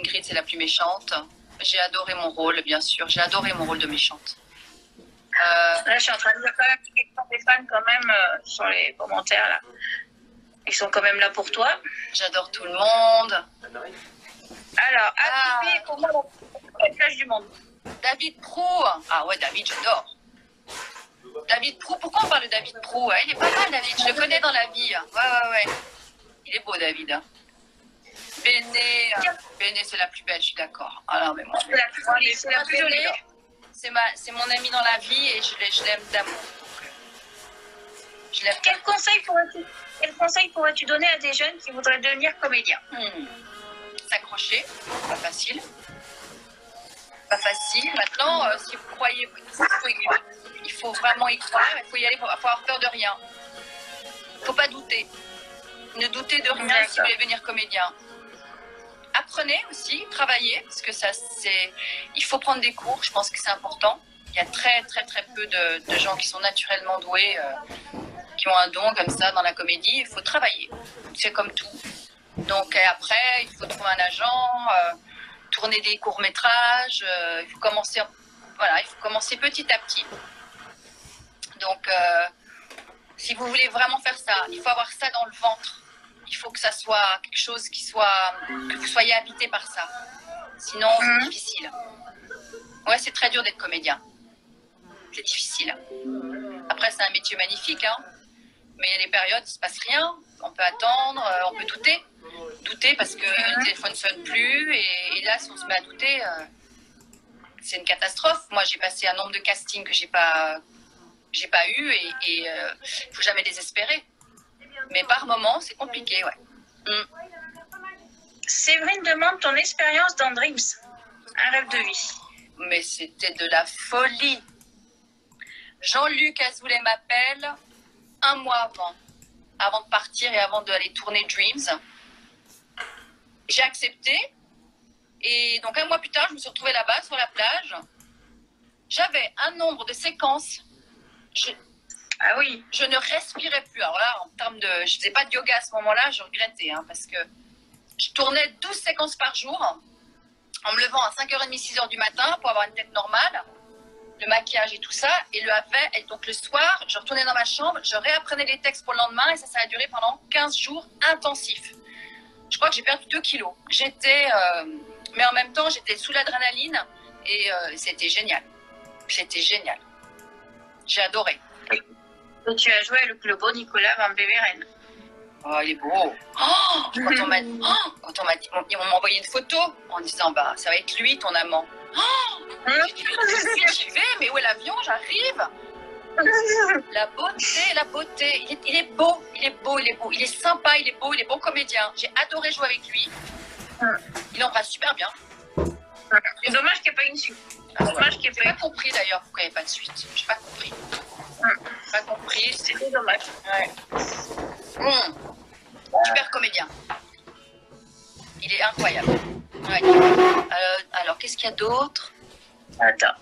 S3: Ingrid, c'est la plus méchante. J'ai adoré mon rôle, bien sûr. J'ai adoré mon rôle de méchante.
S1: Là, je suis en train de dire quand même que des fans quand même sur les commentaires là. Ils sont quand même là pour toi.
S3: J'adore tout le monde.
S1: Alors, Happy, comment la plage du monde?
S3: David Prou. Ah ouais, David, j'adore. David Prou, pourquoi on parle de David Prou? Il est pas mal, David. Je le connais dans la vie. Ouais. Il est beau, David. Béné, c'est la plus belle, je suis d'accord. Alors, mais moi,
S1: c'est la plus jolie.
S3: C'est mon ami dans la vie et je l'aime d'amour.
S1: Quel conseil pourrais-tu donner à des jeunes qui voudraient devenir comédiens?
S3: S'accrocher, pas facile. Pas facile. Maintenant, si vous croyez, il faut vraiment y croire, il faut y aller, il faut avoir peur de rien. Il ne faut pas douter. Ne doutez de rien si vous voulez devenir comédien. Apprenez aussi, travaillez, parce que il faut prendre des cours, je pense que c'est important. Il y a très peu de gens qui sont naturellement doués, qui ont un don comme ça dans la comédie. Il faut travailler, c'est comme tout. Donc après, il faut trouver un agent, tourner des courts-métrages, il faut commencer petit à petit. Donc si vous voulez vraiment faire ça, il faut avoir ça dans le ventre. Il faut que ça soit quelque chose que vous soyez habité par ça. Sinon, c'est difficile. Ouais, c'est très dur d'être comédien. C'est difficile. Après, c'est un métier magnifique, hein. Mais il y a des périodes, il ne se passe rien. On peut attendre, on peut douter. Douter parce que le téléphone ne sonne plus. Et là, si on se met à douter, c'est une catastrophe. Moi, j'ai passé un nombre de castings que j'ai pas eu et il ne faut jamais désespérer. Mais par moments, c'est compliqué, ouais.
S1: Séverine demande ton expérience dans Dreams, un rêve de vie.
S3: Mais c'était de la folie. Jean-Luc Azoulay m'appelle un mois avant de partir et avant d'aller tourner Dreams. J'ai accepté. Et donc un mois plus tard, je me suis retrouvée là-bas, sur la plage. J'avais un nombre de séquences.
S1: Ah oui.
S3: Je ne respirais plus. Alors là, en termes de... Je ne faisais pas de yoga à ce moment-là, je regrettais. Hein, parce que je tournais 12 séquences par jour, en me levant à 5h30, 6h du matin pour avoir une tête normale, le maquillage et tout ça. Et donc le soir, je retournais dans ma chambre, je réapprenais les textes pour le lendemain et ça a duré pendant 15 jours intensifs. Je crois que j'ai perdu 2 kilos. Mais en même temps, j'étais sous l'adrénaline et c'était génial. C'était génial. J'ai adoré.
S1: Et tu as joué avec le beau Nicolas Van Beveren.
S3: Oh, il est beau. Oh, quand on m'a dit, ils m'ont envoyé une photo en disant, bah, ça va être lui, ton amant. Oh, j'y vais, mais où est l'avion? J'arrive. La beauté. Il est beau, il est beau. Il est sympa, il est beau, il est bon comédien. J'ai adoré jouer avec lui. Il embrasse super bien.
S1: C'est dommage qu'il n'y ait pas une suite.
S3: J'ai pas compris d'ailleurs pourquoi il n'y a pas de suite. J'ai pas compris. Pas compris,
S1: c'était dommage.
S3: Ouais. Super comédien. Il est incroyable. Ouais. Alors, qu'est-ce qu'il y a d'autre?
S1: Attends.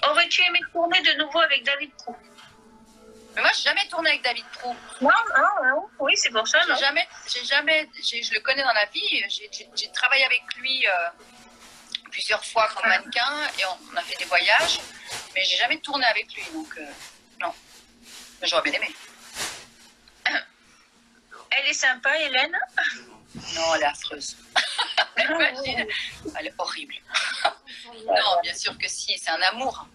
S1: Aurais-tu aimé tourner de nouveau avec David Proulx?
S3: Mais moi, j'ai jamais tourné avec David Proulx.
S1: Non. Oui, c'est pour ça, non?
S3: Je le connais dans la vie. J'ai travaillé avec lui plusieurs fois comme mannequin et on a fait des voyages, mais j'ai jamais tourné avec lui, donc non. Mais j'aurais bien aimé.
S1: Elle est sympa, Hélène?
S3: Non, elle est affreuse. Imagine, elle est horrible. Non, bien sûr que si, c'est un amour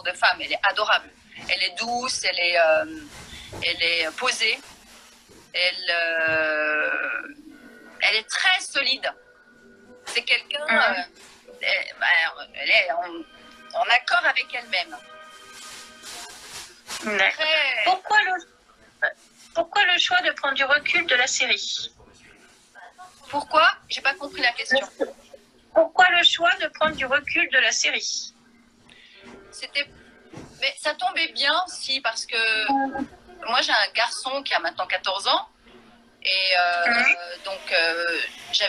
S3: de femme, elle est adorable. Elle est douce, elle est posée, elle est très solide. C'est quelqu'un, elle est en accord avec elle-même. Très...
S1: Pourquoi le choix de prendre du recul de la série?
S3: Pourquoi? J'ai pas compris la question.
S1: Pourquoi le choix de prendre du recul de la série?
S3: Mais ça tombait bien aussi parce que moi j'ai un garçon qui a maintenant 14 ans et donc il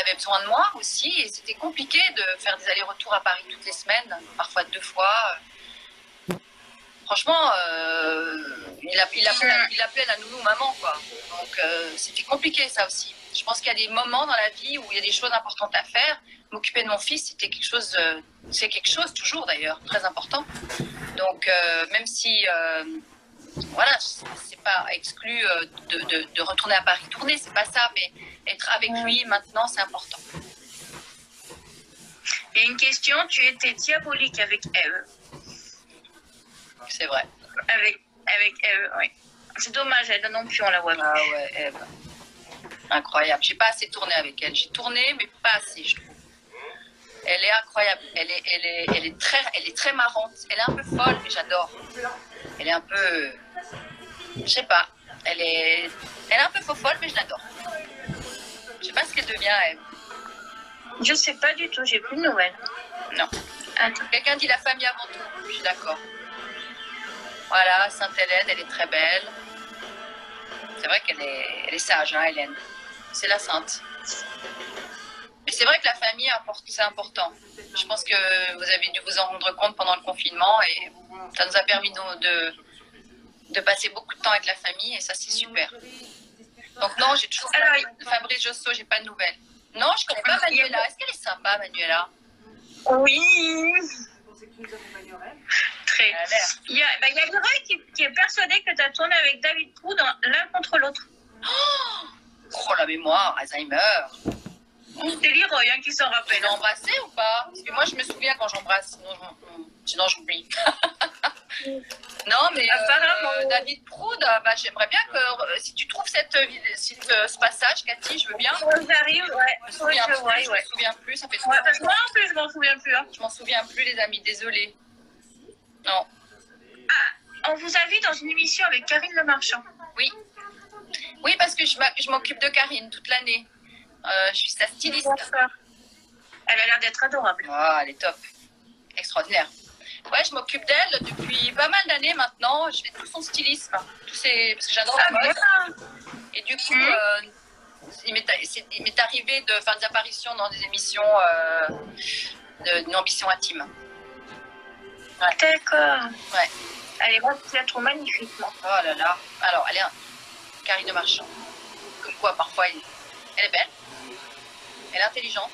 S3: avait besoin de moi aussi et c'était compliqué de faire des allers-retours à Paris toutes les semaines, parfois 2 fois. Franchement, il appelait la nounou maman, quoi. Donc, c'était compliqué, ça aussi. Je pense qu'il y a des moments dans la vie où il y a des choses importantes à faire. M'occuper de mon fils, c'était quelque chose, c'est quelque chose toujours d'ailleurs, très important. Donc, même si, voilà, c'est pas exclu de retourner à Paris tourner, c'est pas ça, mais être avec lui maintenant, c'est important.
S1: Et une question, tu étais diabolique avec Eve.
S3: C'est vrai.
S1: Avec Eve, oui. C'est dommage, elle non plus, on la voit plus.
S3: Ah ouais, Eve. Incroyable. J'ai pas assez tourné avec elle. J'ai tourné, mais pas assez, je trouve. Elle est incroyable. Elle est très marrante. Elle est un peu folle, mais j'adore. Elle est un peu... Je sais pas. Elle est un peu folle, mais je l'adore. Je sais pas ce qu'elle devient, Eve.
S1: Je sais pas du tout, j'ai plus de nouvelles.
S3: Non. Quelqu'un dit la famille avant tout. Je suis d'accord. Voilà, Sainte-Hélène, elle est très belle. C'est vrai qu'elle est sage, hein, Hélène. C'est la sainte. Mais c'est vrai que la famille, c'est important. Je pense que vous avez dû vous en rendre compte pendant le confinement et ça nous a permis de passer beaucoup de temps avec la famille et ça, c'est super. Donc non, j'ai toujours pas Fabrice Josso, j'ai pas de nouvelles. Non, je connais pas Manuela. Est-ce qu'elle est sympa, Manuela?
S1: Oui. Très. Il y a Leroy qui est persuadé que tu as tourné avec David Proulx l'un contre l'autre.
S3: Oh, la mémoire, Alzheimer.
S1: C'est Leroy qui s'en rappelle.
S3: Tu l'as embrassé ou pas? Parce que moi, je me souviens quand j'embrasse, sinon j'oublie. Non, mais David Proulx, bah, j'aimerais bien que si tu trouves ce passage, Cathy, je veux bien.
S1: J'arrive, ouais.
S3: Je me souviens plus, ça fait trop
S1: parce que moi non plus, je m'en souviens plus. Hein.
S3: Je m'en souviens plus, les amis, désolée. Non.
S1: On vous a vu dans une émission avec Karine Le Marchand.
S3: Oui. Oui, parce que je m'occupe de Karine toute l'année. Je suis sa styliste.
S1: Elle a l'air d'être adorable.
S3: Oh, elle est top. Extraordinaire. Ouais, je m'occupe d'elle depuis pas mal d'années maintenant. Je fais tout son stylisme. Parce que j'adore la mode. Et du coup, il m'est arrivé de faire des apparitions dans des émissions d'une ambition intime. Ouais.
S1: D'accord.
S3: Ouais.
S1: Elle est trop magnifiquement.
S3: Oh là là. Alors, elle est Karine Marchand. Comme quoi, parfois, elle est belle. Elle est intelligente,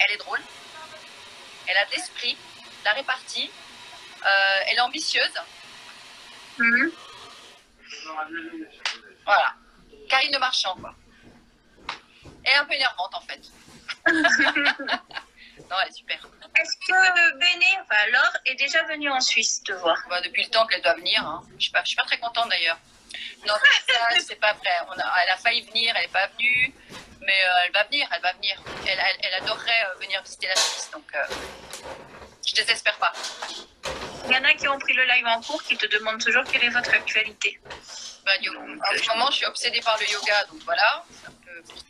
S3: elle est drôle, elle a de l'esprit, la répartie, elle est ambitieuse. Voilà. Karine Le Marchand, quoi. Elle est un peu énervante, en fait. Non, elle est super.
S1: Est-ce que Béné, enfin Laure, est déjà venue en Suisse te voir?
S3: Bah, depuis le temps qu'elle doit venir. Hein. Je suis pas très contente, d'ailleurs. Non, ça, c'est pas vrai. Elle a failli venir, elle n'est pas venue. Mais elle va venir, elle va venir. Elle adorerait venir visiter la Suisse, donc je désespère pas.
S1: Il y en a qui ont pris le live en cours qui te demandent toujours quelle est votre actualité.
S3: Bah, en ce moment, je suis obsédée par le yoga, donc voilà.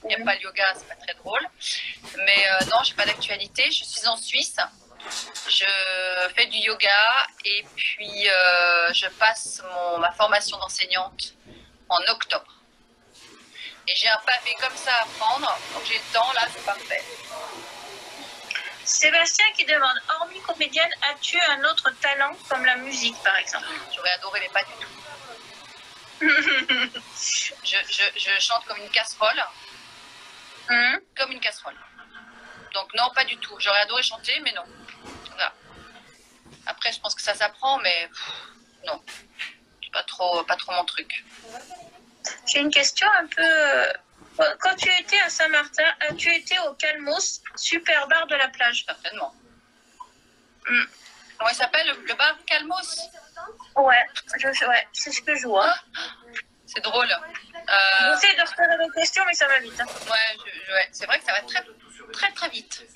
S3: Il n'y a pas le yoga, c'est pas très drôle. Mais non, j'ai pas d'actualité. Je suis en Suisse. Je fais du yoga et puis je passe ma formation d'enseignante en octobre. Et j'ai un pavé comme ça à prendre, donc j'ai le temps, là, c'est parfait.
S1: Sébastien qui demande, hormis comédienne, as-tu un autre talent comme la musique par exemple?
S3: J'aurais adoré, mais pas du tout. je chante comme une casserole. Comme une casserole. Donc non, pas du tout. J'aurais adoré chanter, mais non. Voilà. Après, je pense que ça s'apprend, mais non. C'est pas trop mon truc.
S1: J'ai une question un peu... Quand tu étais à Saint-Martin, as-tu été au Calmos, super bar de la plage?
S3: Certainement. Comment il s'appelle, le bar Calmos?
S1: Ouais, c'est ce que je vois.
S3: C'est drôle.
S1: J'essaie de refaire les questions, mais ça va vite. Hein.
S3: Ouais, c'est vrai que ça va très vite.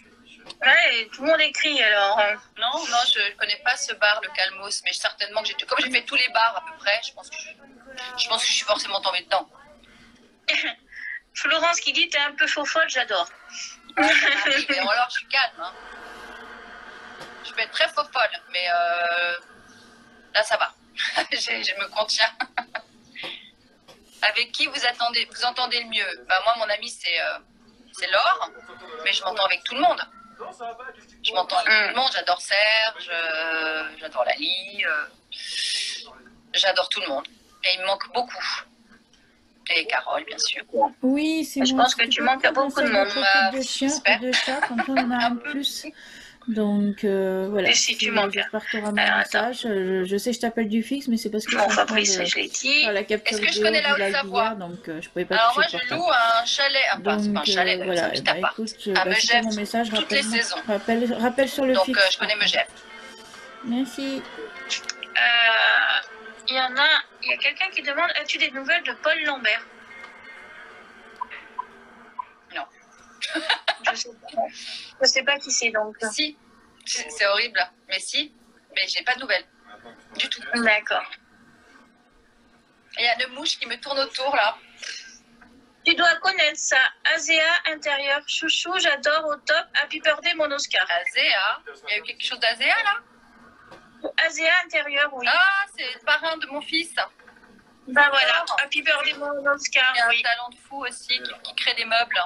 S1: Ouais, et tout le monde écrit alors.
S3: Non, je connais pas ce bar, le Calmos, mais certainement que comme j'ai fait tous les bars à peu près, je pense que je suis forcément tombée dedans.
S1: Florence qui dit t'es un peu faux folle, j'adore.
S3: Mais alors je suis calme. Hein. Je peux être très faux folle, mais là ça va. je me contiens. Avec qui vous entendez le mieux? Bah, moi, mon ami, c'est Laure, mais je m'entends avec tout le monde. Je m'entends avec tout le monde, j'adore Serge, j'adore Lali, j'adore tout le monde. Et il me manque beaucoup. Et Carole, bien sûr.
S4: Oui, c'est
S1: je pense que tu manques à beaucoup de monde.
S4: De chiens et de chats, quand on en a un plus. Donc voilà.
S1: Et si tu manques.
S4: J'espère que tu auras mon message. Je sais que je t'appelle du fixe, mais c'est parce que
S1: bon, Fabrice, je l'ai dit.
S3: Est-ce que je connais la Haute-Savoie?
S4: Donc je pouvais pas.
S3: Alors moi, je loue un chalet. Enfin, c'est pas un chalet,
S4: voilà.
S3: c'est un petit appart.
S4: Écoute,
S3: à Megève,
S4: mon message,
S3: toutes les saisons.
S4: Rappelle sur le
S3: donc,
S4: fixe.
S3: Donc je connais Megève.
S4: Merci.
S1: Il y a quelqu'un qui demande, as-tu des nouvelles de Paul Lambert?
S3: Non.
S1: Je sais pas qui c'est donc.
S3: Si, c'est horrible, mais j'ai pas de nouvelles. Du tout.
S1: D'accord.
S3: Il y a une mouche qui me tourne autour là.
S1: Tu dois connaître ça. Azéa intérieur, chouchou, j'adore au top. Happy birthday mon Oscar.
S3: Azéa? Il y a eu quelque chose d'Azéa là?
S1: Azéa intérieur, oui.
S3: Ah, c'est le parrain de mon fils.
S1: Bah voilà, Happy birthday mon Oscar.
S3: Il y a
S1: oui.
S3: un talent de fou aussi qui crée des meubles.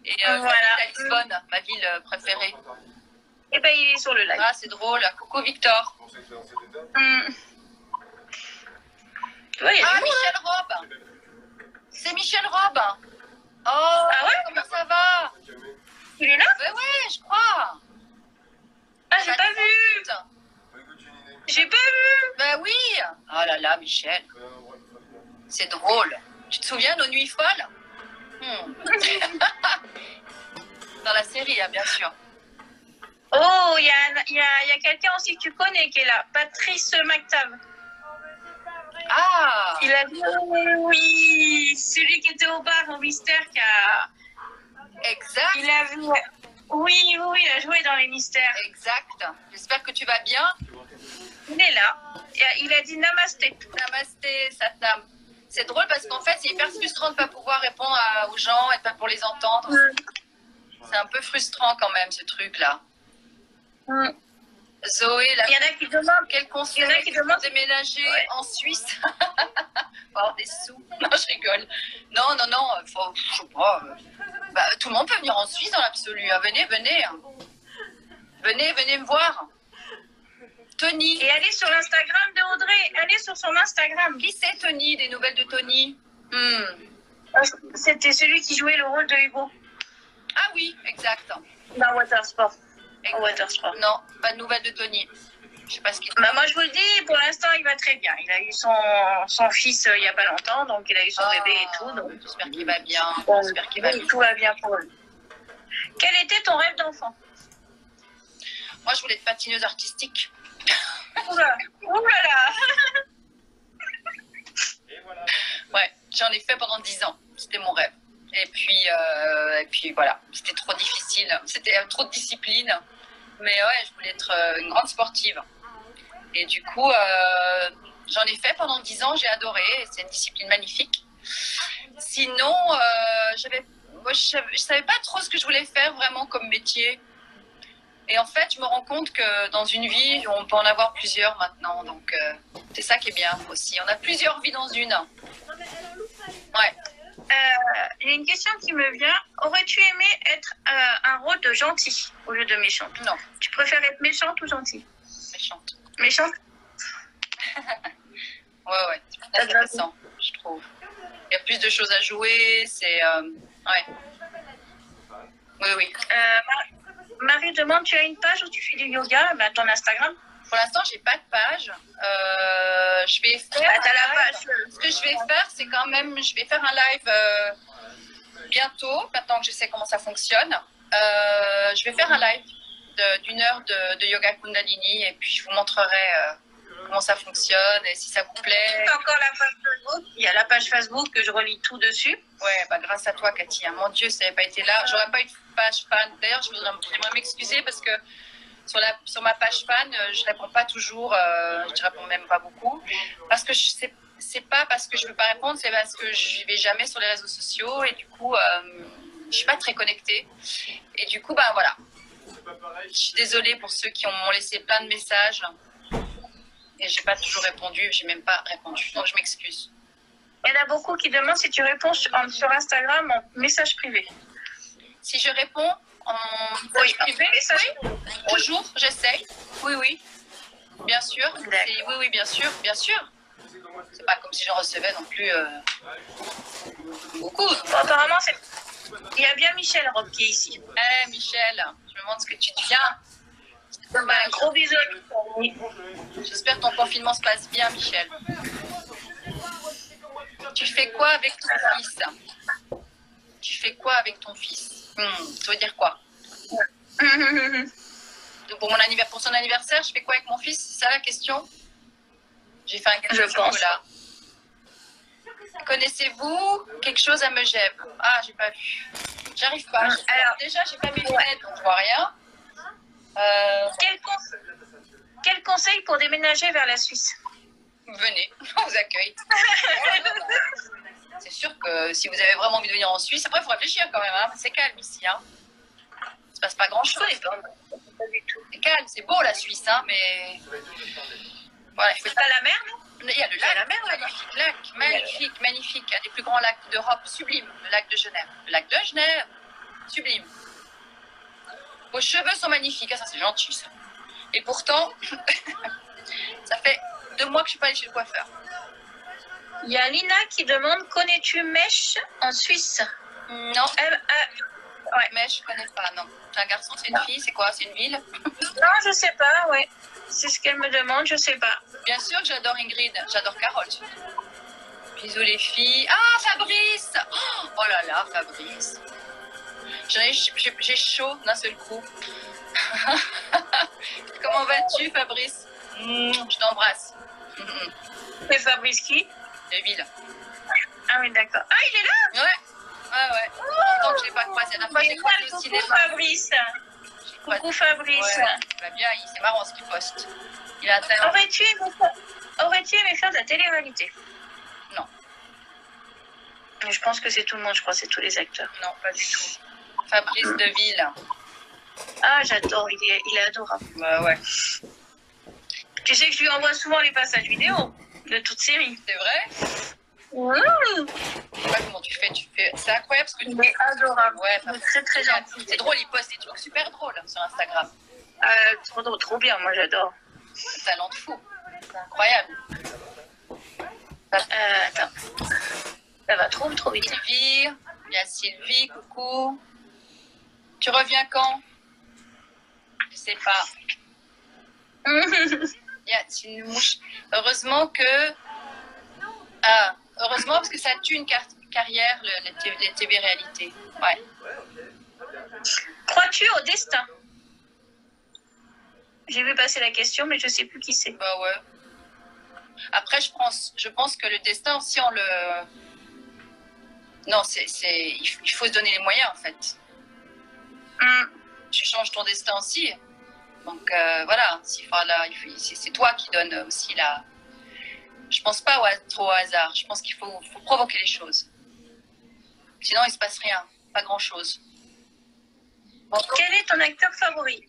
S3: Et
S1: voilà.
S3: à Lisbonne, ma ville préférée.
S1: Et ben il est sur le live.
S3: Ah, c'est drôle. Coucou Victor.
S1: Ouais,
S3: Michel Robe. C'est Michel Robe. Oh,
S1: ah ouais?
S3: comment ça va?
S1: Il est là?
S3: Ouais, je crois.
S1: Ah, j'ai pas vu. J'ai pas vu.
S3: Bah oui. Oh là là, Michel. C'est drôle. Tu te souviens nos nuits folles? Dans la série, hein, bien sûr.
S1: Oh, il y a quelqu'un aussi que tu connais qui est là. Patrice McTav.
S3: Ah.
S1: Il a vu, oui, celui qui était au bar au Mystère qui a...
S3: Exact.
S1: Il a vu, oui, il a joué dans les Mystères.
S3: Exact. J'espère que tu vas bien.
S1: Il est là. Il a dit namasté.
S3: Namasté, Satnam. C'est drôle parce qu'en fait, c'est hyper frustrant de ne pas pouvoir répondre aux gens et de ne pas pour les entendre. C'est un peu frustrant quand même, ce truc-là. Zoé, là,
S1: il y en a qui demandent
S3: quel conseil pour déménager en Suisse pour avoir des sous. Non, je rigole. Non, faut, je sais pas. Bah, tout le monde peut venir en Suisse dans l'absolu. Venez. Venez me voir. Tony.
S1: Et allez sur l'Instagram de Audrey. Allez sur son Instagram.
S3: Qui c'est Tony? Des nouvelles de Tony?
S1: C'était celui qui jouait le rôle de Hugo.
S3: Ah exact.
S1: Dans Watersport. Au Watersport.
S3: Non, pas de nouvelles de Tony. Je sais pas ce qu'il
S1: Bah, moi, je vous le dis, pour l'instant, il va très bien. Il a eu son fils il n'y a pas longtemps, donc il a eu son bébé et tout. Donc,
S3: j'espère qu'il va bien.
S1: bon,
S3: J'espère qu'il va bien.
S1: tout va bien pour lui. Quel était ton rêve d'enfant?
S3: Moi, je voulais être patineuse artistique.
S1: Oula, oulala.
S3: Ouais, j'en ai fait pendant 10 ans. C'était mon rêve. Et puis voilà, c'était trop difficile. C'était trop de discipline. Mais ouais, je voulais être une grande sportive. Et du coup, j'en ai fait pendant 10 ans. J'ai adoré. C'est une discipline magnifique. Sinon, je savais pas trop ce que je voulais faire vraiment comme métier. Et en fait, je me rends compte que dans une vie, on peut en avoir plusieurs maintenant. Donc, c'est ça qui est bien aussi. On a plusieurs vies dans une. Ouais.
S1: J'ai une question qui me vient. Aurais-tu aimé être un rôle de gentil au lieu de méchante?
S3: Non,
S1: Tu préfères être méchante ou gentille?
S3: méchante.
S1: Méchante?
S3: Ouais, c'est plus intéressant, je trouve. Il y a plus de choses à jouer. C'est. Ouais. Oui.
S1: Marie demande, tu as une page où tu fais du yoga? Bah, ton Instagram?
S3: Pour l'instant, j'ai pas de page. Je vais faire.
S1: T'as la page.
S3: Ce que je vais faire, c'est quand même, je vais faire un live bientôt, maintenant que je sais comment ça fonctionne. Je vais faire un live d'une heure de yoga Kundalini et puis je vous montrerai comment ça fonctionne et si ça vous plaît.
S1: T'as encore la page Facebook? Il y a la page Facebook que je relis tout dessus.
S3: Ouais, bah grâce à toi, Cathy. Hein. Mon Dieu, ça n'avait pas été là. J'aurais pas eu de page fan. D'ailleurs, j'aimerais m'excuser parce que sur ma page fan, je réponds pas toujours. Je réponds même pas beaucoup parce que c'est pas parce que je veux pas répondre, c'est parce que je vais jamais sur les réseaux sociaux et du coup, je suis pas très connectée. Et du coup, bah voilà. Je suis désolée pour ceux qui m'ont laissé plein de messages et j'ai pas toujours répondu. J'ai même pas répondu, donc je m'excuse.
S1: Il y en a beaucoup qui demandent si tu réponds sur Instagram en message privé.
S3: Si je réponds en message privé, oui, toujours, j'essaye. Oui, bien sûr. Oui, bien sûr. C'est pas comme si j'en recevais non plus beaucoup.
S1: Bon, apparemment, il y a bien Michel Rob qui est ici.
S3: Michel, je me demande ce que tu deviens.
S1: Un gros bisou.
S3: J'espère que ton confinement se passe bien, Michel. Tu fais quoi avec ton fils? Ça veut dire quoi? Pour son anniversaire, je fais quoi avec mon fils? C'est ça la question? J'ai fait un gâteau de chocolat. Connaissez-vous quelque chose à Megève? Ah, j'ai pas vu. J'arrive pas. Alors, déjà, j'ai pas mes lunettes, donc je vois rien.
S1: Quel conseil pour déménager vers la Suisse?
S3: Venez, on vous accueille. C'est sûr que si vous avez vraiment envie de venir en Suisse, après il faut réfléchir quand même, hein. C'est calme ici. Hein. Il ne se passe pas grand chose. C'est calme, c'est beau la Suisse, hein, mais. Voilà, il faut pas la mer, non? Il y a le lac, la mer, magnifique lac, magnifique, un des plus grands lacs d'Europe, sublime, le lac de Genève. Le lac de Genève, sublime. Vos cheveux sont magnifiques, ah, ça c'est gentil ça. Et pourtant, ça fait 2 mois que je ne suis pas allée chez le coiffeur.
S1: Il y a Lina qui demande, connais-tu Mèche en Suisse?
S3: Non. Ouais. Mèche, je ne connais pas, non. C'est un garçon, c'est une fille, c'est quoi? C'est une ville?
S1: Non, je ne sais pas, ouais. C'est ce qu'elle me demande, je ne sais pas.
S3: Bien sûr que j'adore Ingrid, j'adore Carole. Bisous les filles. Ah, Fabrice! Oh là là, Fabrice. J'ai chaud d'un seul coup. Comment vas-tu, Fabrice? Je t'embrasse.
S1: C'est Fabrice qui?
S3: De Ville.
S1: Ah oui, d'accord. Ah, il est là?
S3: Ouais. Tant que je ne l'ai pas croisé. La fois, j'ai croisé au cinéma.
S1: Coucou Fabrice. Coucou Fabrice.
S3: Ouais, il va bien, c'est marrant ce qu'il poste. Il a un talent.
S1: Aurais-tu aimé faire de la télé-réalité?
S3: Non.
S1: Je pense que c'est tout le monde, je crois, c'est tous les acteurs.
S3: Non, pas du tout. Fabrice Deville.
S1: Ah, j'adore, il est adorable.
S3: Bah ouais.
S1: Tu sais que je lui envoie souvent les passages vidéo de toute série.
S3: C'est vrai?
S1: Mmh.
S3: Je sais pas comment tu fais. C'est incroyable ce que tu fais.
S1: Il est adorable.
S3: Ouais,
S1: très très gentil.
S3: C'est drôle, il poste des trucs super drôles sur Instagram.
S1: Trop bien, moi j'adore.
S3: Talent de fou. C'est incroyable.
S1: Attends. Ça va trop vite.
S3: Sylvie, bien Sylvie, coucou. Tu reviens quand? Je sais pas. C'est une mouche. Heureusement que... Ah, heureusement parce que ça tue une carrière, les TV-réalités. Ouais.
S1: Crois-tu au destin? J'ai vu passer la question, mais je sais plus qui c'est.
S3: Bah ouais. Après, je pense que le destin aussi, on le... Non, il faut se donner les moyens, en fait. Tu changes ton destin aussi. Donc, voilà. C'est toi qui donne aussi la... Je pense pas trop au hasard. Je pense qu'il faut provoquer les choses. Sinon, il se passe rien. Pas grand-chose.
S1: Bon, quel est ton acteur favori?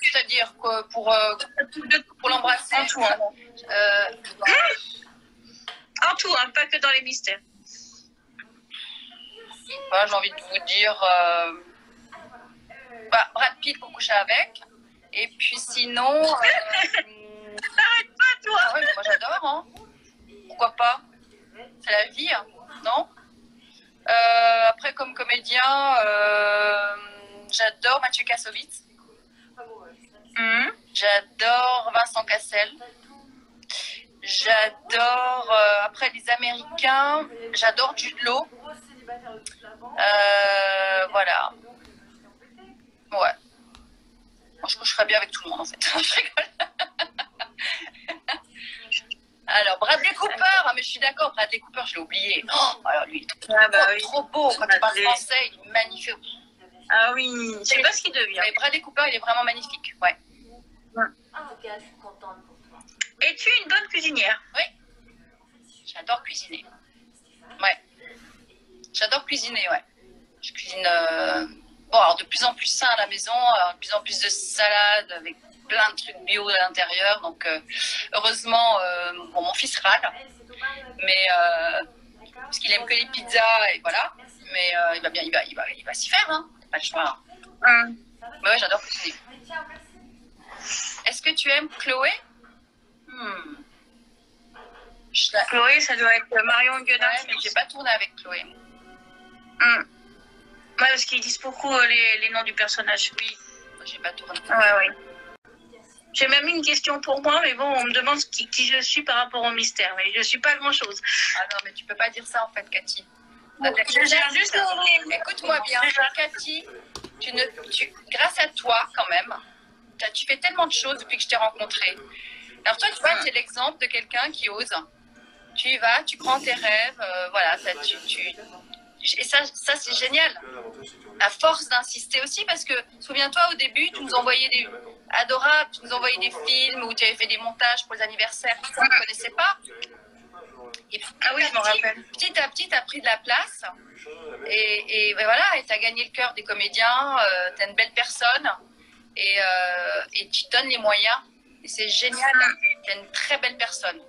S3: C'est-à-dire que pour l'embrasser.
S1: En tout, hein. En tout, hein, pas que dans les mystères.
S3: J'ai envie de vous dire Brad Pitt pour coucher avec. Et puis sinon...
S1: T'arrêtes pas, toi.
S3: Ah ouais, moi j'adore, hein. Pourquoi pas? C'est la vie, hein, non? Après, comme comédien, j'adore Mathieu Kassovitz. J'adore Vincent Cassel. J'adore, après les Américains, j'adore Jude Law. Voilà. Ouais. Moi, je coucherais bien avec tout le monde, en fait. Je rigole. Alors, Bradley Cooper, mais je suis d'accord, Bradley Cooper, je l'ai oublié. Oh, alors lui, il est trop beau. Quand il parle français, il est magnifique.
S1: Ah oui, je sais pas ce qu'il devient.
S3: Mais Bradley Cooper, il est vraiment magnifique, ouais.
S5: En tout cas, je suis contente pour toi.
S1: Es-tu une bonne cuisinière?
S3: Oui. J'adore cuisiner. Ouais. J'adore cuisiner, ouais. Je cuisine, bon, alors de plus en plus sain à la maison, de plus en plus de salades avec plein de trucs bio à l'intérieur. Donc, heureusement, bon, mon fils râle, mais parce qu'il aime que les pizzas et voilà. Mais il va s'y faire, hein. Pas le choix. Mais ouais, j'adore cuisiner. Est-ce que tu aimes Chloé?
S1: Chloé, ça doit être Marion Gueudin.
S3: Ouais, mais j'ai pas tourné avec Chloé.
S1: Ouais, parce qu'ils disent beaucoup les noms du personnage.
S3: Oui, j'ai pas tourné.
S1: Ouais. J'ai même une question pour moi, mais bon, on me demande qui je suis par rapport au mystère, mais je suis pas grand-chose.
S3: Ah non, mais tu peux pas dire ça en fait, Cathy.
S1: Je gère juste
S3: Écoute-moi bien, Cathy, grâce à toi quand même, tu fais tellement de choses depuis que je t'ai rencontrée. Alors toi, tu vois, tu es l'exemple de quelqu'un qui ose. Tu y vas, tu prends tes rêves, voilà, et ça c'est génial. À force d'insister aussi, parce que souviens-toi au début, tu nous envoyais des adorables, tu nous envoyais des films où tu avais fait des montages pour les anniversaires, ça on ne connaissait pas. Et
S1: ah oui, je m'en rappelle.
S3: Petit à petit, tu as pris de la place et voilà, et tu as gagné le cœur des comédiens, tu es une belle personne et tu te donnes les moyens. Et c'est génial, tu es une très belle personne.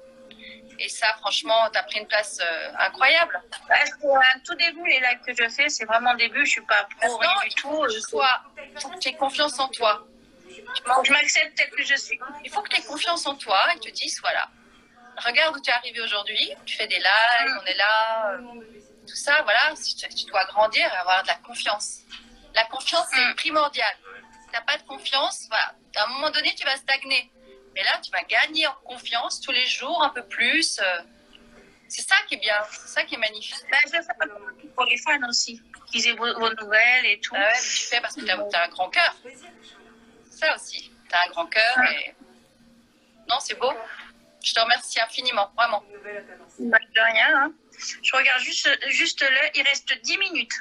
S3: Et ça, franchement, tu as pris une place incroyable.
S1: Parce qu'à tout début, les lives que je fais, c'est vraiment début, je suis pas pro rien du tout.
S3: Il faut que tu aies confiance en toi.
S1: Je m'accepte tel que je suis.
S3: Il faut que tu aies confiance en toi et te dises, voilà, regarde où tu es arrivé aujourd'hui, tu fais des lives, on est là, tout ça, voilà, tu dois grandir et avoir de la confiance. La confiance, c'est primordial. Si tu n'as pas de confiance, voilà, à un moment donné, tu vas stagner. Mais là, tu vas gagner en confiance tous les jours, un peu plus. C'est ça qui est bien, c'est ça qui est magnifique.
S1: Je fais pour les fans aussi, qu'ils aient vos nouvelles et tout.
S3: Ah ouais, mais tu fais parce que tu as un grand cœur. C'est ça aussi, tu as un grand cœur et... Non, c'est beau. Je te remercie infiniment, vraiment.
S1: De rien. Hein. Je regarde juste l'heure, il reste 10 minutes.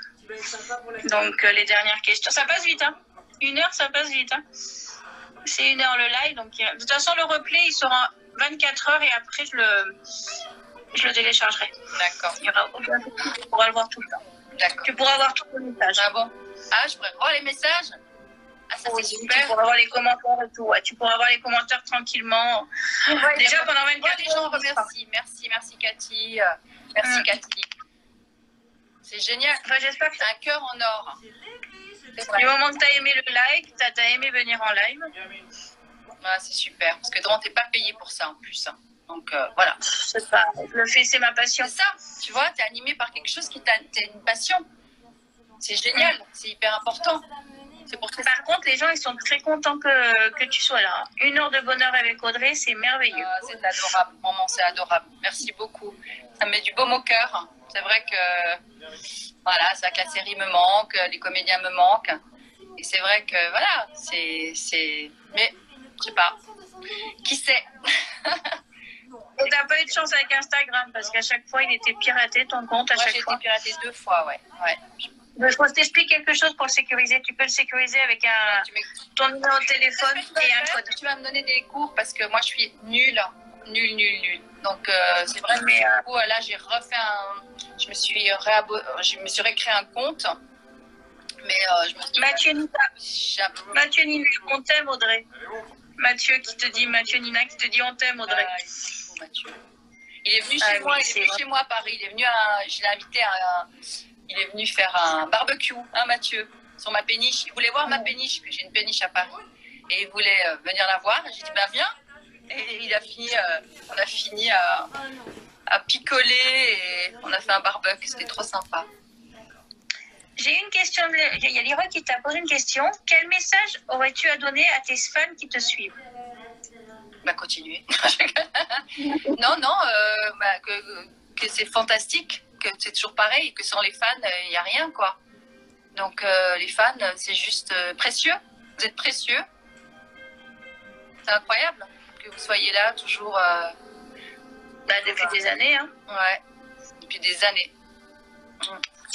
S1: Donc, les dernières questions. Ça passe vite, hein. 1 heure, ça passe vite, hein. C'est 1 heure le live. Donc, de toute façon, le replay, il sera 24 heures et après, je le téléchargerai.
S3: D'accord.
S1: Il y aura aucun souci, tu pourras le voir tout le temps.
S3: D'accord.
S1: Tu pourras voir tous les messages.
S3: Ah bon? Ah, je pourrais voir les messages? Ah, ça, c'est super.
S1: Tu pourras voir les commentaires et tout. Ouais. Tu pourras voir les commentaires tranquillement.
S3: Ouais,
S1: déjà, pendant 24 heures.
S3: Les gens remercient. Merci, Cathy. Merci, Cathy. C'est génial.
S1: Enfin, j'espère que
S3: c'est un cœur en or.
S1: Du moment que tu as aimé le live, tu as aimé venir en live.
S3: Ah, c'est super. Parce que tu n'es pas payé pour ça en plus. Donc, voilà.
S1: C'est ça. Je le fais, c'est ma passion.
S3: C'est ça. Tu vois, tu es animé par quelque chose qui t'a une passion. c'est génial, c'est hyper important. C'est pour ça.
S1: Par contre, les gens, ils sont très contents que tu sois là. 1 heure de bonheur avec Audrey, c'est merveilleux.
S3: C'est adorable, vraiment, c'est adorable. Merci beaucoup. Ça me met du baume au cœur. C'est vrai que, voilà, c'est vrai que la série me manque, les comédiens me manquent. Et c'est vrai que, voilà, mais, je sais pas, qui sait.
S1: Et t'as pas eu de chance avec Instagram, parce qu'à chaque fois, il était piraté, ton compte, à
S3: Moi,
S1: chaque
S3: j'ai
S1: fois.
S3: été piratée 2 fois, ouais.
S1: Je faut t'expliquer quelque chose pour le sécuriser. Tu peux le sécuriser avec ton numéro de téléphone et un code.
S3: Tu vas me donner des cours parce que moi je suis nulle. Donc c'est vrai que du coup là j'ai refait je me suis recréé un compte. Mais je me suis
S1: Mathieu Nina, on t'aime Audrey. Mathieu Nina qui te dit on t'aime Audrey.
S3: Mathieu. Il est venu chez moi, chez moi à Paris. Il est venu je l'ai invité il est venu faire un barbecue, hein, Mathieu, sur ma péniche. Il voulait voir ma péniche, que j'ai une péniche à Paris. Et il voulait venir la voir. J'ai dit, viens. Et on a fini à picoler et on a fait un barbecue. C'était trop sympa.
S1: J'ai une question. Il y a Leroy qui t'a posé une question. Quel message aurais-tu à donner à tes fans qui te suivent?
S3: Continuer. Non, que c'est fantastique. Que c'est toujours pareil, que sans les fans, il n'y a rien, quoi. Donc, les fans, c'est juste précieux. Vous êtes précieux. C'est incroyable que vous soyez là, toujours...
S1: depuis des années, hein.
S3: Ouais, depuis des années.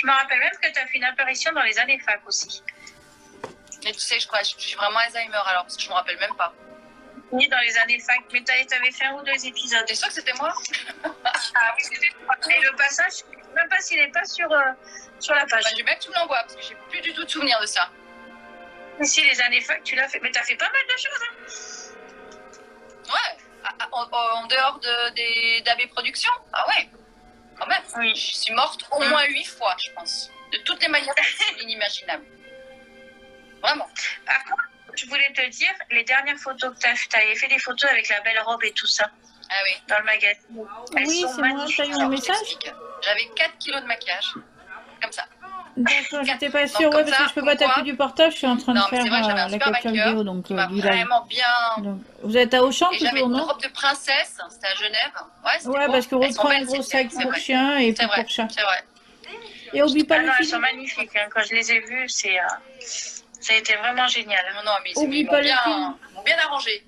S1: Je me rappelle même que tu as fait une apparition dans les années fac aussi.
S3: Mais tu sais, je crois que je suis vraiment Alzheimer, alors, parce que je ne me rappelle même pas.
S1: Oui, dans les années fac, mais tu avais fait 1 ou 2 épisodes.
S3: T'es sûr que c'était moi?
S1: Ah oui, c'était moi. Et le passage, je ne sais même pas s'il n'est pas sur la page.
S3: Je veux bien que tu me l'envoies, parce que j'ai plus du tout de souvenir de ça.
S1: Mais si, les années fac, tu l'as fait. Mais tu as fait pas mal de choses, hein.
S3: Ouais, en dehors d'AB Productions. Ah ouais, quand même.
S1: Oui.
S3: Je suis morte au moins 8 fois, je pense. De toutes les manières inimaginables. Vraiment.
S1: Par contre, je voulais te dire, les dernières photos que tu avais fait des photos avec la belle robe et tout ça.
S3: Ah oui.
S1: Dans le magazine.
S4: Oui, c'est moi, t'as eu un message?
S3: J'avais 4 kilos de maquillage. Comme ça.
S4: D'accord, j'étais pas sûre, parce que je peux pas taper du portage, je suis en train de faire la capture vidéo, donc
S3: qui m'a
S4: du live.
S3: vraiment bien...
S4: Donc, vous êtes à Auchan
S3: Et j'avais
S4: toujours,
S3: une
S4: non?
S3: robe de princesse, c'était à Genève. Ouais,
S4: parce que
S3: Elles sont
S4: reprend un
S3: belles,
S4: gros
S3: ces
S4: sac
S3: pièces,
S4: pour
S3: c'est
S4: chien et
S3: C'est
S4: puis
S3: vrai,
S4: pour chat.
S3: c'est vrai.
S4: Et oublie pas
S1: Ah
S4: le
S1: non, elles
S4: film.
S1: sont magnifiques. Hein. Quand je les ai vues, ça a été vraiment génial.
S3: Non, mais
S4: Oublie
S3: ils
S4: pas le
S3: m'ont
S4: film.
S3: bien arrangé.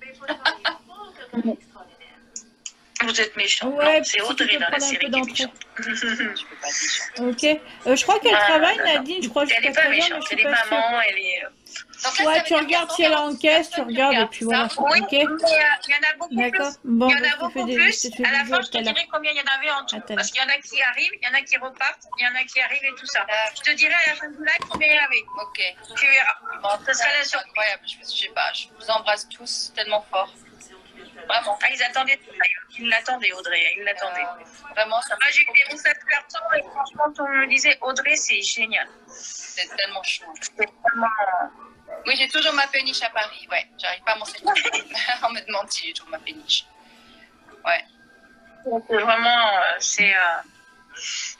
S1: Vous êtes méchants.
S4: Ouais,
S1: Non, c'est
S4: si tu
S1: Audrey
S4: peux
S1: dans la
S4: prendre un
S1: série
S4: peu
S1: qui est
S4: d'entrée.
S1: méchante.
S3: Je peux pas dire.
S4: Ok. Je crois qu'elle travaille, Nadine, je crois
S1: Elle
S4: jusqu'à
S1: est pas
S4: 13h, mais
S1: méchante.
S4: je
S1: Elle
S4: suis
S1: est
S4: pas sûre.
S1: maman, elle est...
S3: Donc là,
S4: Ouais,
S3: ça
S4: tu
S3: veut dire
S4: regardes
S3: qu'il
S4: si
S3: y a
S4: elle est en
S3: 146
S4: caisse, tu
S3: personnes qui
S4: regardes et
S3: regardent,
S4: puis
S3: c'est
S4: voilà.
S3: ça
S1: Oui,
S4: Ok.
S1: mais il y en a beaucoup
S4: D'accord.
S1: plus.
S4: Bon,
S1: Il y en
S4: bah,
S1: a
S4: je te fais
S1: beaucoup
S4: des
S1: plus.
S4: je te fais
S1: À la
S4: des
S1: fin,
S4: bisous
S1: je
S4: tout
S1: te
S4: à l'heure.
S1: dirai combien il y en avait en tout.
S4: À tout à
S1: Parce qu'il y en a qui arrivent, il y en a qui repartent, il y en a qui arrivent et tout ça. Je te dirai à la fin du live combien il y en avait.
S3: Ok.
S1: Tu verras.
S3: Bon,
S1: Ce sera la
S3: c'est
S1: surprise.
S3: incroyable. Je sais pas, je vous embrasse tous tellement fort. Vraiment.
S1: Ah, ils attendaient tout ça. Ils l'attendaient, Audrey. Ils l'attendaient.
S3: Vraiment, ça
S1: Moi, j'ai eu des messages perso et franchement, on me disait Audrey, c'est génial.
S3: c'est tellement chaud.
S1: C'est vraiment.
S3: Oui, j'ai toujours ma péniche à Paris. Ouais, j'arrive pas à m'en sortir. On me demande si j'ai toujours ma péniche. Ouais.
S1: C'est vraiment.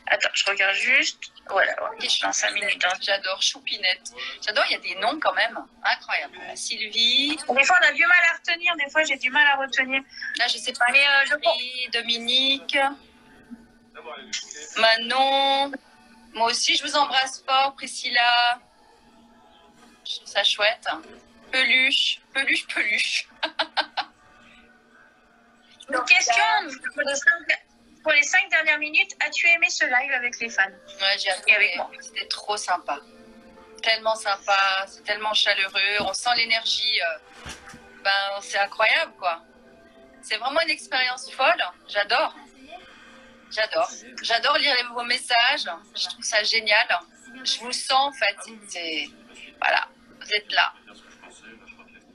S1: Attends, je regarde juste. Voilà, ouais, dans 5 minutes. Hein.
S3: J'adore Choupinette. J'adore, il y a des noms quand même. Incroyable. Sylvie.
S1: Des fois, on a du mal à retenir. Des fois, j'ai du mal à retenir.
S3: Là, je sais pas.
S1: Mais
S3: Sylvie, Dominique. Manon. Moi aussi, je vous embrasse fort. Priscilla. Je trouve ça chouette. Peluche. Peluche.
S1: Une question pour les 5 dernières minutes. As-tu aimé ce live avec les fans?
S3: Ouais, j'ai adoré.
S1: avec moi.
S3: C'était trop sympa. Tellement sympa, c'est tellement chaleureux. On sent l'énergie. C'est incroyable, quoi. C'est vraiment une expérience folle. J'adore. J'adore lire vos messages. Je trouve ça génial. Je vous sens, en fait. Voilà, vous êtes là.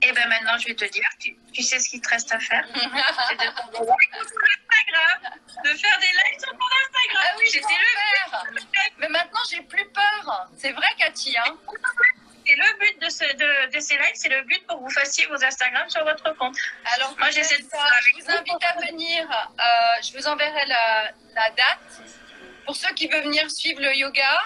S1: Et bien maintenant, je vais te dire, tu sais ce qu'il te reste à faire. C'est de faire des lives sur Instagram. De faire des lives sur ton Instagram.
S3: Ah oui,
S1: C'était
S3: le faire. Mais maintenant, j'ai plus peur. C'est vrai, Cathy. Hein.
S1: Et le but de ces lives, c'est le but pour que vous fassiez vos Instagram sur votre compte.
S3: Alors,
S1: moi, j'essaie de faire
S3: je vous invite à venir. Je vous enverrai la date. Pour ceux qui veulent venir suivre le yoga,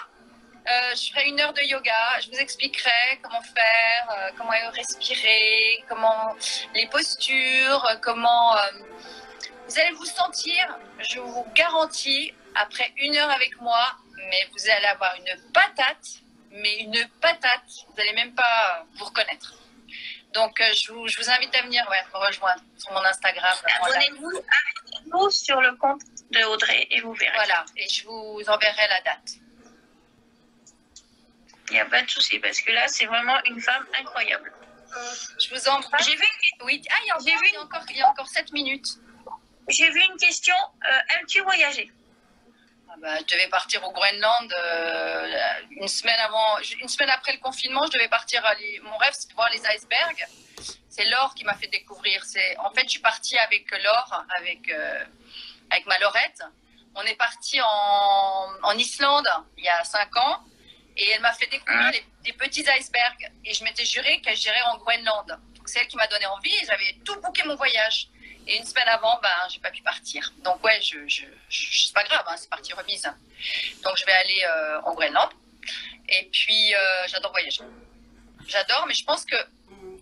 S3: Je ferai 1 heure de yoga. Je vous expliquerai comment faire, comment respirer, comment les postures, comment vous allez vous sentir. Je vous garantis, après 1 heure avec moi, mais vous allez avoir une patate, mais une patate. Vous n'allez même pas vous reconnaître. Donc, je vous invite à venir me rejoindre sur mon Instagram.
S1: Abonnez-vous sur le compte de Audrey et vous verrez.
S3: Voilà, et je vous enverrai la date.
S1: Il n'y a pas de souci, parce que là, c'est vraiment une femme incroyable.
S3: Je vous embrasse.
S1: J'ai vu
S3: oui. Ah, il y a encore 7 minutes.
S1: J'ai vu une question. Aimes-tu voyager?
S3: Je devais partir au Groenland une semaine après le confinement. Je devais partir. Mon rêve, c'est de voir les icebergs. C'est Laure qui m'a fait découvrir. En fait, je suis partie avec Laure, avec ma Laurette. On est parti en Islande il y a 5 ans. Et elle m'a fait découvrir des petits icebergs. Et je m'étais juré qu'elle irait en Groenland. C'est elle qui m'a donné envie. Et j'avais tout booké mon voyage. Et 1 semaine avant, j'ai pas pu partir. Donc ouais, c'est pas grave, c'est partie remise. Donc je vais aller en Groenland. Et puis j'adore voyager. J'adore, mais je pense que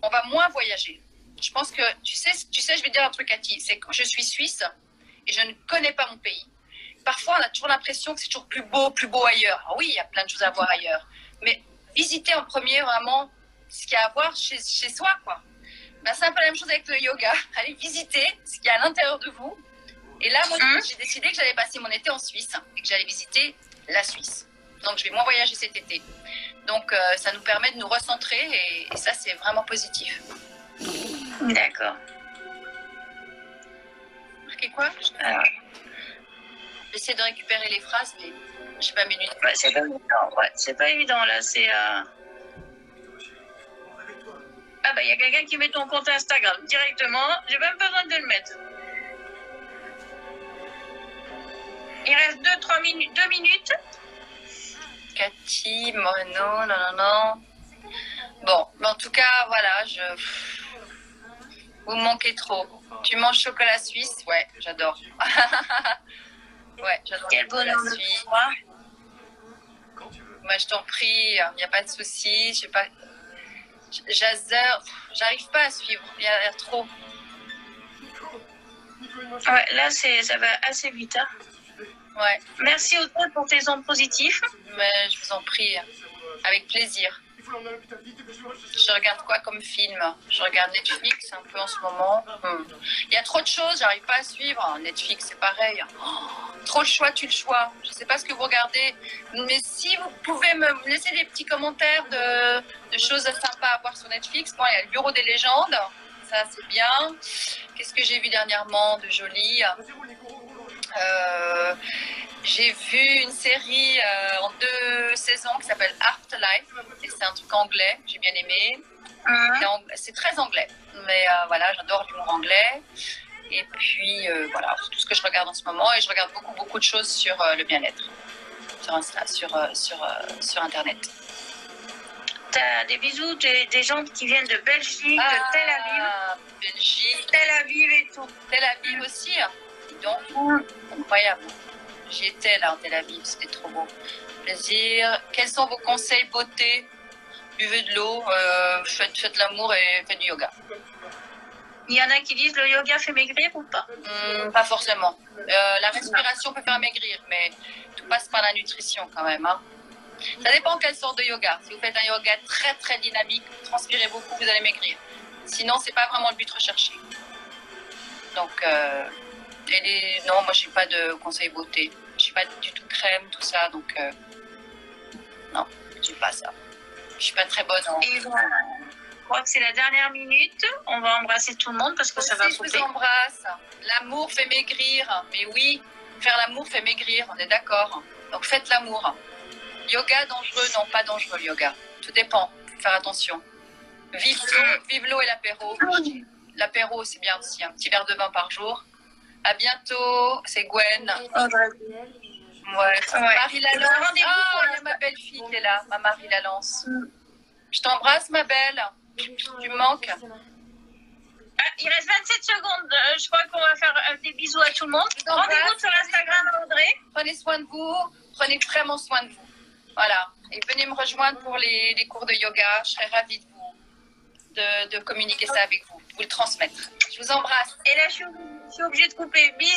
S3: on va moins voyager. Je pense que tu sais, je vais dire un truc à Ti. C'est que je suis suisse et je ne connais pas mon pays. Parfois, on a toujours l'impression que c'est toujours plus beau ailleurs. Alors oui, il y a plein de choses à voir ailleurs. Mais visiter en premier vraiment ce qu'il y a à voir chez soi, quoi. C'est un peu la même chose avec le yoga. Allez visiter ce qu'il y a à l'intérieur de vous. Et là, moi, j'ai décidé que j'allais passer mon été en Suisse et que j'allais visiter la Suisse. Donc, je vais moins voyager cet été. Donc, ça nous permet de nous recentrer et ça, c'est vraiment positif.
S1: D'accord.
S3: Marquez quoi? J'essaie de récupérer les phrases, mais je sais pas minute.
S1: C'est pas évident. C'est pas évident, là. C'est... il y a quelqu'un qui met ton compte Instagram directement. J'ai même pas besoin de le mettre. Il reste 2 minutes.
S3: Cathy, non. Bon, mais en tout cas, voilà, vous me manquez trop. Tu manges chocolat suisse? Ouais, j'adore. Ouais, j'adore.
S1: Quel bonheur
S3: la Suisse.
S2: Quand tu veux.
S3: Moi, je t'en prie, il n'y a pas de souci. Je sais pas. J'arrive pas à suivre. Il y a trop.
S1: Ouais, là, ça va assez vite. Hein.
S3: Ouais.
S1: Merci Audrey pour tes ondes positives.
S3: Mais je vous en prie, avec plaisir. Je regarde quoi comme film? Je regarde Netflix un peu en ce moment. Il y a trop de choses, j'arrive pas à suivre. Netflix, c'est pareil. Trop le choix, tu le choix. Je sais pas ce que vous regardez, mais si vous pouvez me laisser des petits commentaires de choses sympas à voir sur Netflix. Bon, il y a le Bureau des légendes, ça c'est bien. Qu'est-ce que j'ai vu dernièrement de joli? J'ai vu une série en 2 saisons qui s'appelle Afterlife et c'est un truc anglais, j'ai bien aimé. C'est très anglais, mais voilà, j'adore l'humour anglais. Et puis voilà, c'est tout ce que je regarde en ce moment et je regarde beaucoup de choses sur le bien-être sur Internet.
S1: T'as des bisous des gens qui viennent de Belgique, de Tel Aviv.
S3: Belgique.
S1: Tel Aviv et tout.
S3: Tel Aviv aussi, donc incroyable. J'y étais là en Tel Aviv, c'était trop beau. Plaisir. Quels sont vos conseils beauté? Buvez de l'eau, faites l'amour et faites du yoga.
S1: Il y en a qui disent le yoga fait maigrir ou pas?
S3: Pas forcément. La respiration peut faire maigrir, mais tout passe par la nutrition quand même. Hein. Ça dépend quelle sorte de yoga. Si vous faites un yoga très très dynamique, vous transpirez beaucoup, vous allez maigrir. Sinon, c'est pas vraiment le but recherché. Donc, non, moi, je n'ai pas de conseils beauté. Je suis pas du tout crème, tout ça, donc non, je n'ai pas ça. Je suis pas très bonne en...
S1: Et voilà. Je crois que c'est la dernière minute. On va embrasser tout le monde parce que ça va couper.
S3: Je vous embrasse. L'amour fait maigrir. Mais oui, faire l'amour fait maigrir, on est d'accord. Donc faites l'amour. Yoga dangereux, non, pas dangereux le yoga. Tout dépend, faut faire attention. Vive l'eau et l'apéro. L'apéro, c'est bien aussi, un petit verre de vin par jour. À bientôt, c'est Gwen. Ouais. Marie Lalance. Il y a ma belle-fille qui est là, ma Marie Lalance. Je t'embrasse, ma belle. Tu me manques.
S1: Il reste 27 secondes. Je crois qu'on va faire des bisous à tout le monde. Rendez-vous sur l'Instagram, Audrey.
S3: Prenez soin de vous. Prenez vraiment soin de vous. Voilà. Et venez me rejoindre pour les cours de yoga. Je serais ravie de communiquer ça avec vous, vous le transmettre. Je vous embrasse.
S1: Et là, je suis obligée de couper. Bisous.